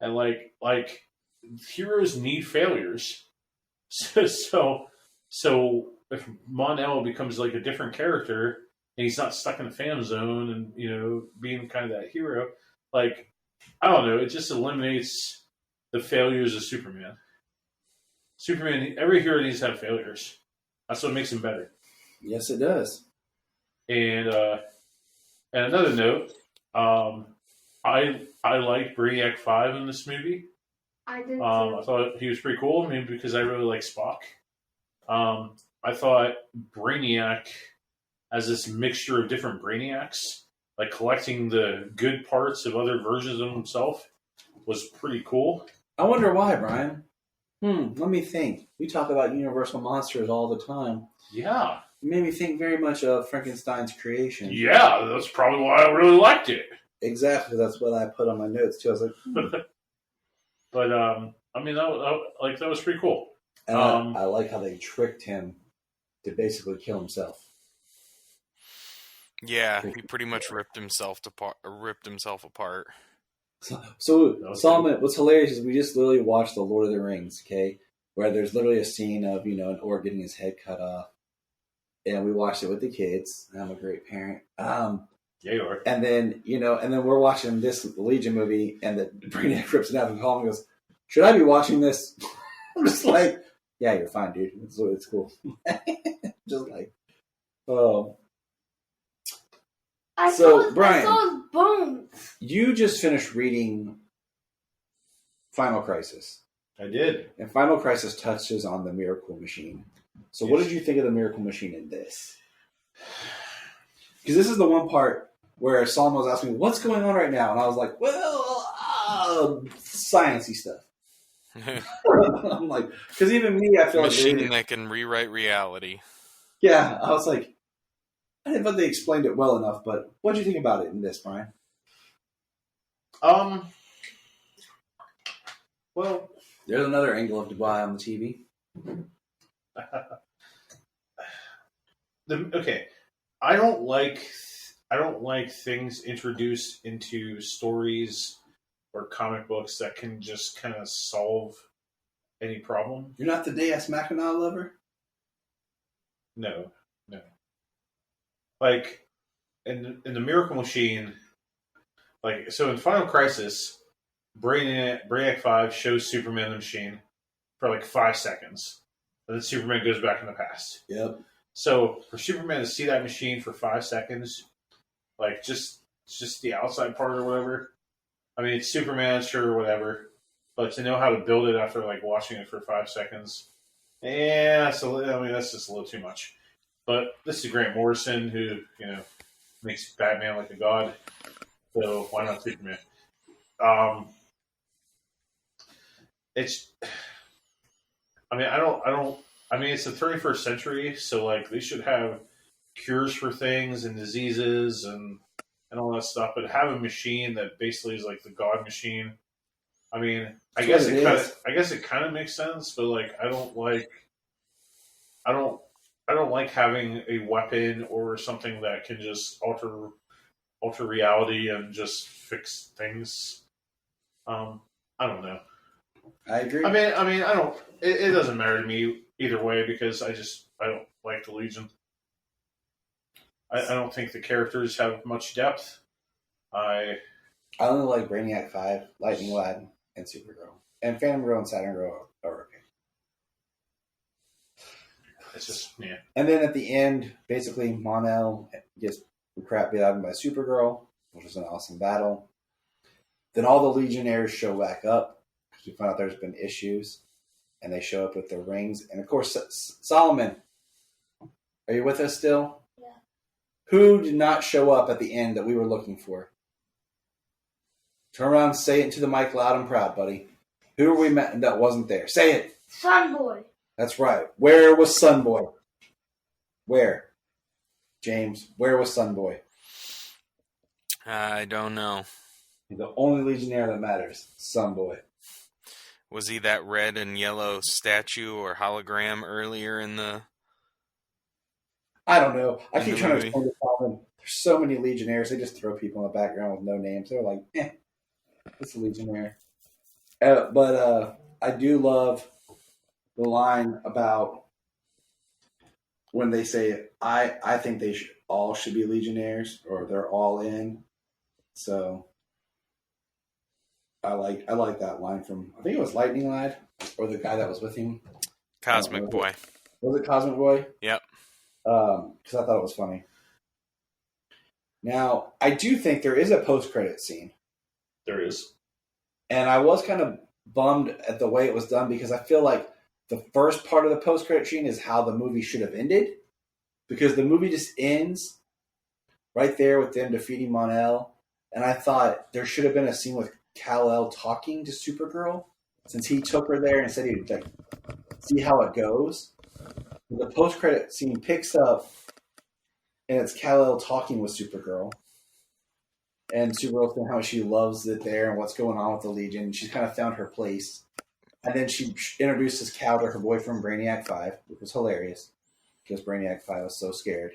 Speaker 6: And heroes need failures. So if Mon-El becomes a different character, and he's not stuck in a fan zone and, you know, being kind of that hero. Like, I don't know, it just eliminates the failures of Superman. Superman, every hero needs to have failures. That's what makes him better.
Speaker 4: Yes, it does.
Speaker 6: And another note, I liked Brainiac 5 in this movie.
Speaker 2: I did too.
Speaker 6: I thought he was pretty cool, maybe because I really like Spock. I thought Brainiac, as this mixture of different Brainiacs, like collecting the good parts of other versions of himself, was pretty cool.
Speaker 4: I wonder why, Brian. Let me think. We talk about Universal monsters all the time.
Speaker 6: Yeah.
Speaker 4: It made me think very much of Frankenstein's creation.
Speaker 6: Yeah, that's probably why I really liked it.
Speaker 4: Exactly. That's what I put on my notes, too. I was like,
Speaker 6: But, I mean, that was pretty cool.
Speaker 4: And I like how they tricked him to basically kill himself.
Speaker 5: Yeah, he pretty much ripped himself apart.
Speaker 4: So Solomon, what's hilarious is we just literally watched The Lord of the Rings, okay? Where there's literally a scene of, you know, an orc getting his head cut off. And we watched it with the kids. I'm a great parent.
Speaker 6: Yeah, you are.
Speaker 4: And then, you know, we're watching this Legion movie, and the Brainiac rips it out, and Colin goes, "Should I be watching this?" I'm just like, "Yeah, you're fine, dude. It's cool." Just like, oh. Brian,
Speaker 2: I saw his bones.
Speaker 4: You just finished reading Final Crisis.
Speaker 6: I did.
Speaker 4: And Final Crisis touches on the Miracle Machine. So what did you think of the Miracle Machine in this? Because this is the one part where Solomon was asking me, what's going on right now? And I was like, well, sciencey stuff. I'm like, because even me, I feel
Speaker 5: machine that can rewrite reality.
Speaker 4: Yeah, I was like, I didn't think they explained it well enough, but what did you think about it in this, Brian?
Speaker 6: Well,
Speaker 4: there's another angle of Dubai on the TV.
Speaker 6: Okay, I don't like things introduced into stories or comic books that can just kind of solve any problem.
Speaker 4: You're not the Deus Machina lover?
Speaker 6: No. Like in the Miracle Machine, like so in Final Crisis, Brainiac 5 shows Superman the machine for like 5 seconds. And then Superman goes back in the past.
Speaker 4: Yep.
Speaker 6: So for Superman to see that machine for 5 seconds, like just the outside part or whatever. I mean, it's Superman, sure, whatever. But to know how to build it after like watching it for 5 seconds, that's just a little too much. But this is Grant Morrison, who makes Batman like a god. So why not Superman? It's the 31st century, so like they should have cures for things and diseases and all that stuff, but have a machine that basically is like the God machine. I mean, I guess it kind of makes sense, but like I don't like having a weapon or something that can just alter reality and just fix things. I don't know.
Speaker 4: I agree.
Speaker 6: I mean, I don't. It doesn't matter to me either way because I don't like the Legion. I don't think the characters have much depth. I
Speaker 4: only like Brainiac 5, Lightning Lad, and Supergirl. And Phantom Girl and Saturn Girl are okay.
Speaker 6: It's just, yeah.
Speaker 4: And then at the end, basically, Mon-El gets the crap beat out of him by Supergirl, which is an awesome battle. Then all the Legionnaires show back up, because we find out there's been issues, and they show up with their rings. And of course, Solomon, are you with us still?
Speaker 2: Yeah.
Speaker 4: Who did not show up at the end that we were looking for? Turn around and say it into the mic loud and proud, buddy. Who are we met that wasn't there? Say it.
Speaker 2: Sunboy.
Speaker 4: That's right. Where was Sunboy? Where? James, where was Sunboy?
Speaker 5: I don't know.
Speaker 4: He's the only Legionnaire that matters. Sunboy.
Speaker 5: Was he that red and yellow statue or hologram earlier in the...
Speaker 4: I don't know. I keep trying
Speaker 5: movie?
Speaker 4: to explain to Colin. There's so many Legionnaires. They just throw people in the background with no names. They're like, it's a Legionnaire. But I do love the line about when they say, I think they should, all should be Legionnaires, or they're all in. So I like that line from, I think it was Lightning Lad, or the guy that was with him.
Speaker 5: Cosmic Boy.
Speaker 4: Was it Cosmic Boy?
Speaker 5: Yep.
Speaker 4: Because I thought it was funny. Now, I do think there is a post-credit scene.
Speaker 6: There is.
Speaker 4: And I was kind of bummed at the way it was done because I feel like the first part of the post-credit scene is how the movie should have ended. Because the movie just ends right there with them defeating Mon-El. And I thought there should have been a scene with Kal-El talking to Supergirl, since he took her there and said he'd like see how it goes. The post-credit scene picks up, and it's Kal-El talking with Supergirl. And Supergirl saying how she loves it there and what's going on with the Legion. She's kind of found her place. And then she introduces Kal to her boyfriend, Brainiac 5, which was hilarious because Brainiac 5 was so scared.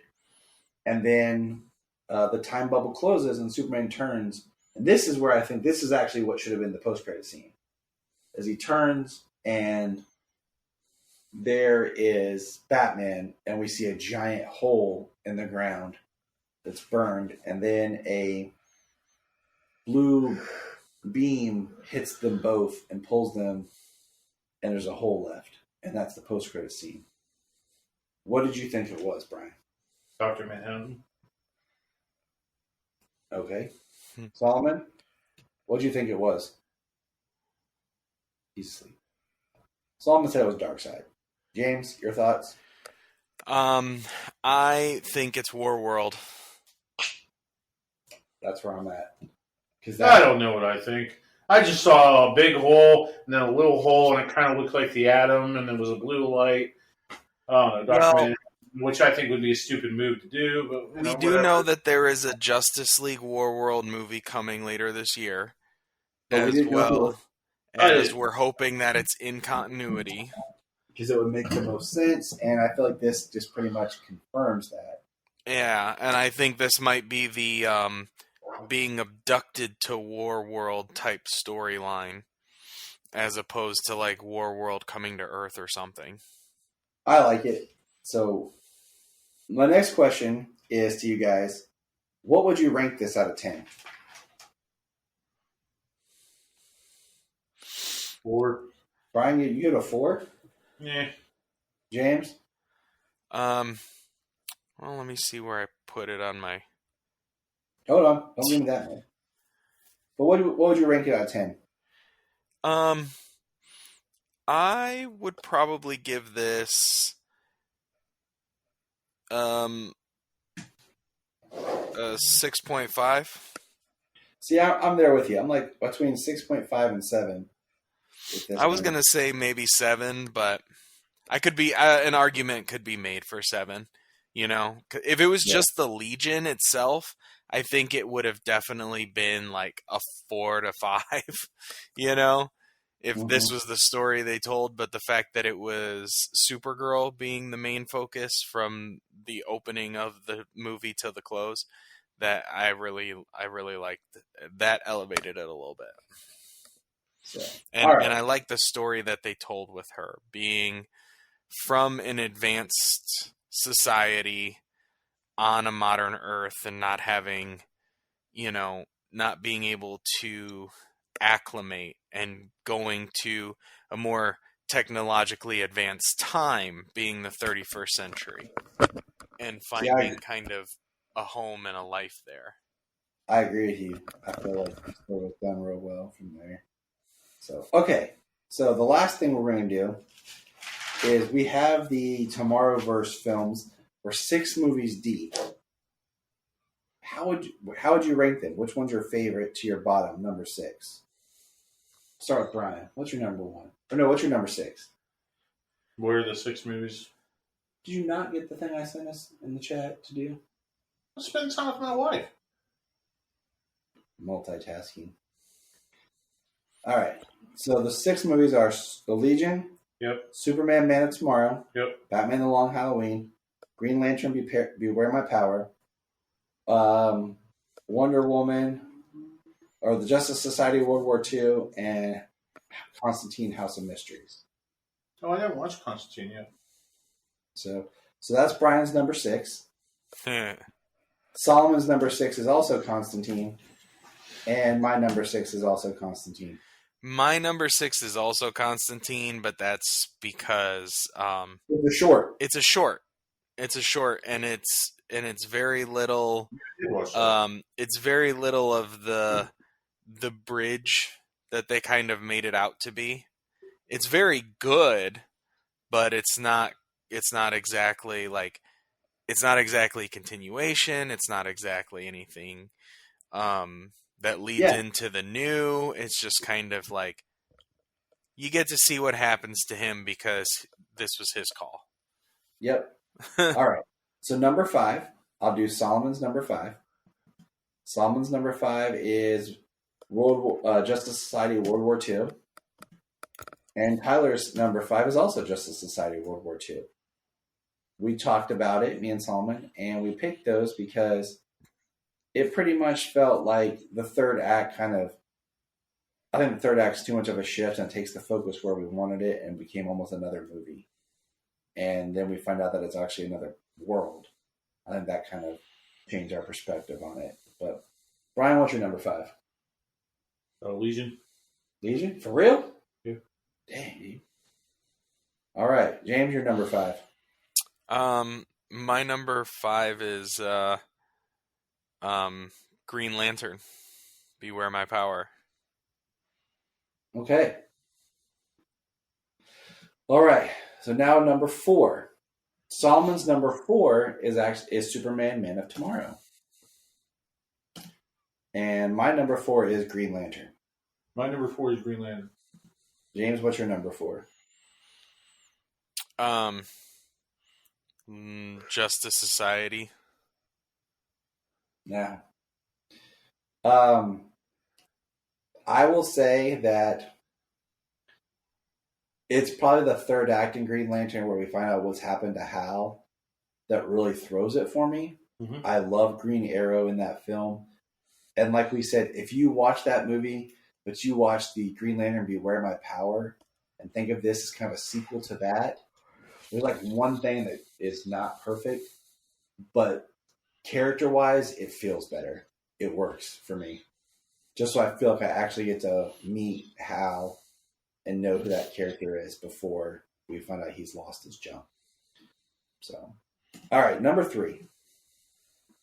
Speaker 4: And then the time bubble closes and Superman turns. And this is where I think this is actually what should have been the post-credit scene. As he turns and there is Batman, and we see a giant hole in the ground that's burned, and then a blue beam hits them both and pulls them, and there's a hole left. And that's the post-credit scene. What did you think it was, Brian?
Speaker 6: Dr. Manhattan.
Speaker 4: Okay. Solomon, what did you think it was? He's asleep. Solomon said it was Darkseid. James, your thoughts?
Speaker 5: I think it's Warworld.
Speaker 4: That's where I'm at.
Speaker 6: I don't know what I think. I just saw a big hole and then a little hole, and it kind of looked like the Atom, and there was a blue light. Which I think would be a stupid move to do. But
Speaker 5: we do know that there is a Justice League Warworld movie coming later this year, as well as we're hoping that it's in continuity.
Speaker 4: Because it would make the most sense, and I feel like this just pretty much confirms that.
Speaker 5: Yeah, and I think this might be the being abducted to Warworld type storyline, as opposed to like Warworld coming to Earth or something.
Speaker 4: I like it. So, my next question is to you guys: what would you rank this out of 10?
Speaker 6: 4.
Speaker 4: Brian, you get a 4?
Speaker 6: Yeah.
Speaker 4: James?
Speaker 5: Well, let me see where I put it on my...
Speaker 4: Hold on. Don't give me that one. But what would you rank it out of 10?
Speaker 5: I would probably give this... a 6.5.
Speaker 4: See, I'm there with you. I'm like between 6.5 and 7.
Speaker 5: I was going to say maybe 7, but I could be an argument could be made for 7. You know, if it was just the Legion itself, I think it would have definitely been like a 4 to 5. You know, if this was the story they told, but the fact that it was Supergirl being the main focus from the opening of the movie to the close, that I really liked. That elevated it a little bit.
Speaker 4: So,
Speaker 5: and I like the story that they told with her being from an advanced society on a modern Earth and not having, not being able to acclimate and going to a more technologically advanced time, being the 31st century, and finding kind of a home and a life there.
Speaker 4: I agree with you. I feel like it was done real well from there. So, okay. So the last thing we're going to do is we have the Tomorrowverse films. We're 6 movies deep. How would you rank them? Which one's your favorite to your bottom, number 6? Start with Brian. What's your number 1? Or no, what's your number 6?
Speaker 6: What are the 6 movies?
Speaker 4: Did you not get the thing I sent us in the chat to do?
Speaker 6: I spend time with my wife.
Speaker 4: Multitasking. All right. So the 6 movies are The Legion.
Speaker 6: Yep.
Speaker 4: Superman, Man of Tomorrow.
Speaker 6: Yep.
Speaker 4: Batman: The Long Halloween. Green Lantern, Beware My Power. Wonder Woman, or the Justice Society of World War II, and Constantine: House of Mysteries.
Speaker 6: Oh, I haven't watched Constantine yet.
Speaker 4: So that's Brian's number 6. Solomon's number 6 is also Constantine, and my number 6 is also Constantine.
Speaker 5: My number 6 is also Constantine, but that's because
Speaker 4: It's a short.
Speaker 5: it's a short. It's a short, and it's very little. It's very little of the bridge that they kind of made it out to be. It's very good, but it's not exactly like, it's not exactly continuation. It's not exactly anything that leads into the new. It's just kind of like, you get to see what happens to him because this was his call.
Speaker 4: Yep. All right. So number 5, I'll do Solomon's number 5. Solomon's number 5 is Justice Society World War II. And Tyler's number 5 is also Justice Society World War II. We talked about it, me and Solomon, and we picked those because it pretty much felt like the third act I think the third act's too much of a shift and takes the focus where we wanted it and became almost another movie. And then we find out that it's actually another world. I think that kind of changed our perspective on it. But Bryan, what's your number 5?
Speaker 6: Legion.
Speaker 4: Legion? For real?
Speaker 6: Yeah.
Speaker 4: Dang, dude. All right. James, your number 5.
Speaker 5: My number 5 is Green Lantern. Beware my power.
Speaker 4: Okay. All right. So now number 4. Solomon's number 4 is Superman Man of Tomorrow. And my number 4 is Green Lantern.
Speaker 6: My number 4 is Green Lantern.
Speaker 4: James, what's your number 4?
Speaker 5: Justice Society.
Speaker 4: Now, I will say that it's probably the third act in Green Lantern where we find out what's happened to Hal that really throws it for me.
Speaker 6: Mm-hmm.
Speaker 4: I love Green Arrow in that film. And like we said, if you watch that movie, but you watch the Green Lantern Beware My Power and think of this as kind of a sequel to that, there's like one thing that is not perfect, but character-wise, it feels better. It works for me. Just so I feel like I actually get to meet Hal and know who that character is before we find out he's lost his jump. So, all right, number 3,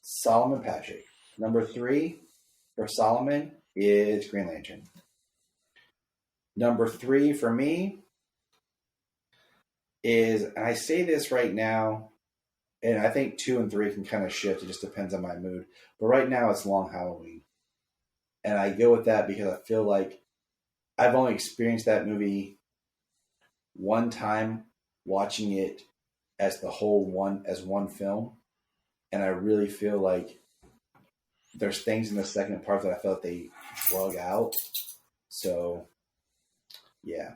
Speaker 4: Solomon Patrick. Number 3 for Solomon is Green Lantern. Number 3 for me is, and I say this right now, and I think 2 and 3 can kind of shift. It just depends on my mood. But right now it's Long Halloween. And I go with that because I feel like I've only experienced that movie one time, watching it as one film. And I really feel like there's things in the second part that I felt they drug out. So, yeah.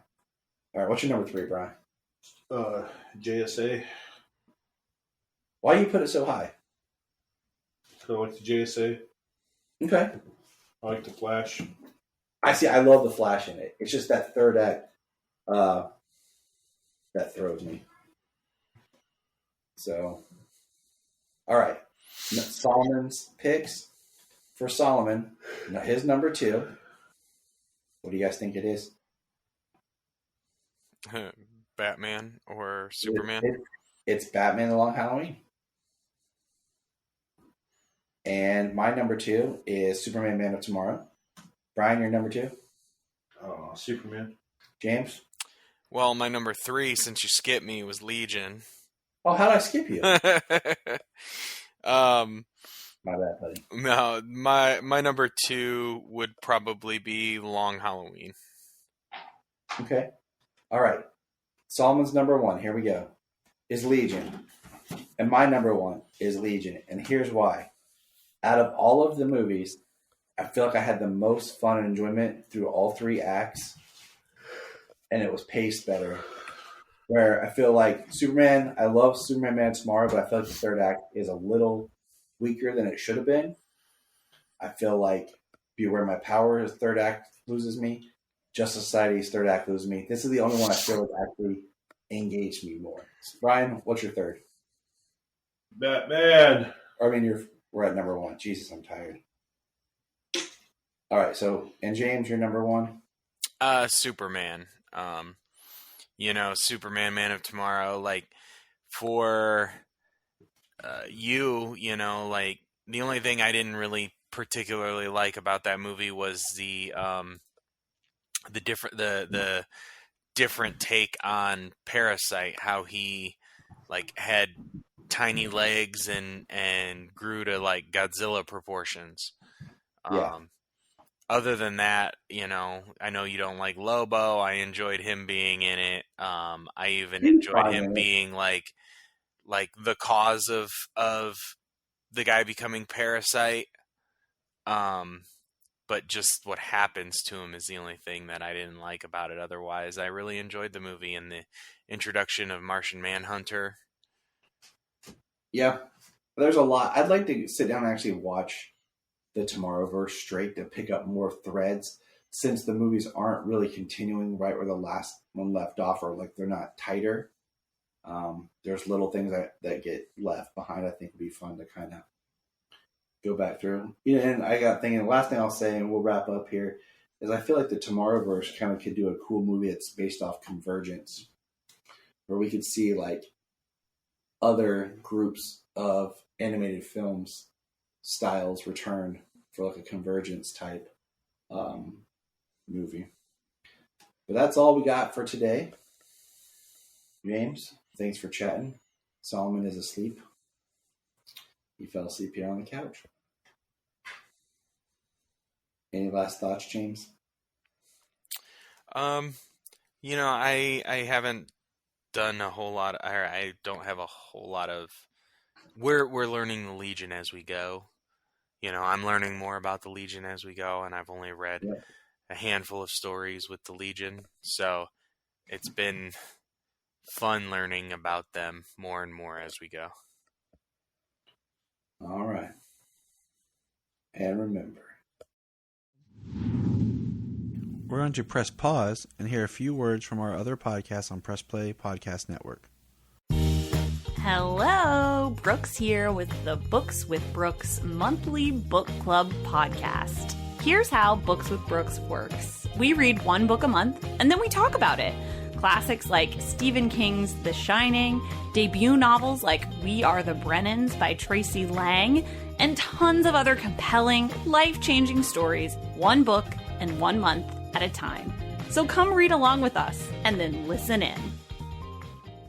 Speaker 4: All right, what's your number 3, Bryan?
Speaker 6: JSA.
Speaker 4: Why do you put it so high?
Speaker 6: So I like the JSA.
Speaker 4: Okay.
Speaker 6: I like the Flash.
Speaker 4: I love the Flash in it. It's just that third act that throws me. So, all right. Solomon's picks for Solomon. His number 2. What do you guys think it is?
Speaker 5: Batman or Superman?
Speaker 4: It's Batman The Long Halloween. And my number 2 is Superman Man of Tomorrow. Bryan, your number 2?
Speaker 6: Superman.
Speaker 4: James?
Speaker 5: Well, my number 3, since you skipped me, was Legion.
Speaker 4: Oh, how did I skip you? My bad, buddy.
Speaker 5: No, my number 2 would probably be Long Halloween.
Speaker 4: Okay. All right. Solomon's number 1, here we go, is Legion. And my number 1 is Legion. And here's why. Out of all of the movies, I feel like I had the most fun and enjoyment through all 3 acts. And it was paced better. Where I feel like Superman, I love Superman Man of Tomorrow, but I feel like the third act is a little weaker than it should have been. I feel like Beware My Power, his third act loses me. Justice Society's third act loses me. This is the only one I feel like actually engaged me more. Bryan, what's your third?
Speaker 6: Batman.
Speaker 4: I mean, we're at number 1. Jesus, I'm tired. All right, so, and James, you're number 1?
Speaker 5: Superman. Superman, Man of Tomorrow. Like, for like, the only thing I didn't really particularly like about that movie was the different take on Parasite, how he like had tiny legs and grew to like Godzilla proportions.
Speaker 4: Yeah.
Speaker 5: Other than that, I know you don't like Lobo. I enjoyed him being in it. I even enjoyed him being like the cause of the guy becoming Parasite. But just what happens to him is the only thing that I didn't like about it. Otherwise, I really enjoyed the movie and the introduction of Martian Manhunter.
Speaker 4: Yeah, there's a lot. I'd like to sit down and actually watch the Tomorrowverse straight to pick up more threads, since the movies aren't really continuing right where the last one left off, or like they're not tighter. There's little things that get left behind. I think would be fun to kind of go back through. And I got thinking, the last thing I'll say, and we'll wrap up here, is I feel like the Tomorrowverse kind of could do a cool movie that's based off Convergence, where we could see like other groups of animated films styles return for like a Convergence type movie. But that's all we got for today. James, thanks for chatting. Solomon is asleep. He fell asleep here on the couch. Any last thoughts, James?
Speaker 5: I haven't done a whole lot. I don't have a whole lot of. We're learning the Legion as we go. I'm learning more about the Legion as we go, and I've only read a handful of stories with the Legion, so it's been fun learning about them more and more as we go.
Speaker 4: All right. And remember,
Speaker 7: we're going to press pause and hear a few words from our other podcasts on Press Play Podcast Network.
Speaker 8: Hello, Brooks here with the Books with Brooks monthly book club podcast. Here's how Books with Brooks works. We read one book a month, and then we talk about it. Classics like Stephen King's The Shining, debut novels like We Are the Brennans by Tracy Lang, and tons of other compelling, life-changing stories, one book and 1 month at a time. So come read along with us, and then listen in.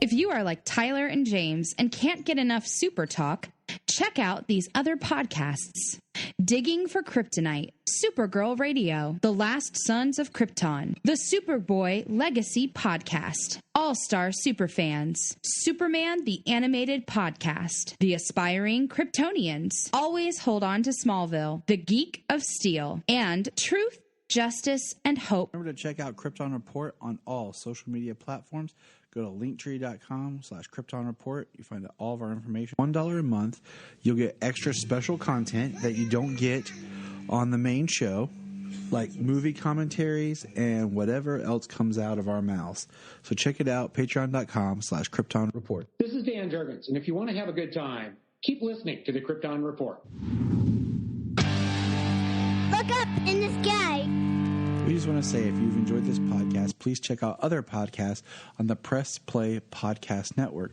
Speaker 9: If you are like Tyler and James and can't get enough super talk, check out these other podcasts. Digging for Kryptonite, Supergirl Radio, The Last Sons of Krypton, The Superboy Legacy Podcast, All-Star Superfans, Superman the Animated Podcast, The Aspiring Kryptonians, Always Hold On to Smallville, The Geek of Steel, and Truth, Justice, and Hope.
Speaker 7: Remember to check out Krypton Report on all social media platforms. Go to linktree.com/Krypton Report. You find all of our information. $1 a month, you'll get extra special content that you don't get on the main show, like movie commentaries and whatever else comes out of our mouths. So check it out, patreon.com/Krypton Report.
Speaker 10: This is Dan Jurgens, and if you want to have a good time, keep listening to the Krypton Report.
Speaker 2: Look up in the sky.
Speaker 7: We just want to say, if you've enjoyed this podcast, please check out other podcasts on the Press Play Podcast Network.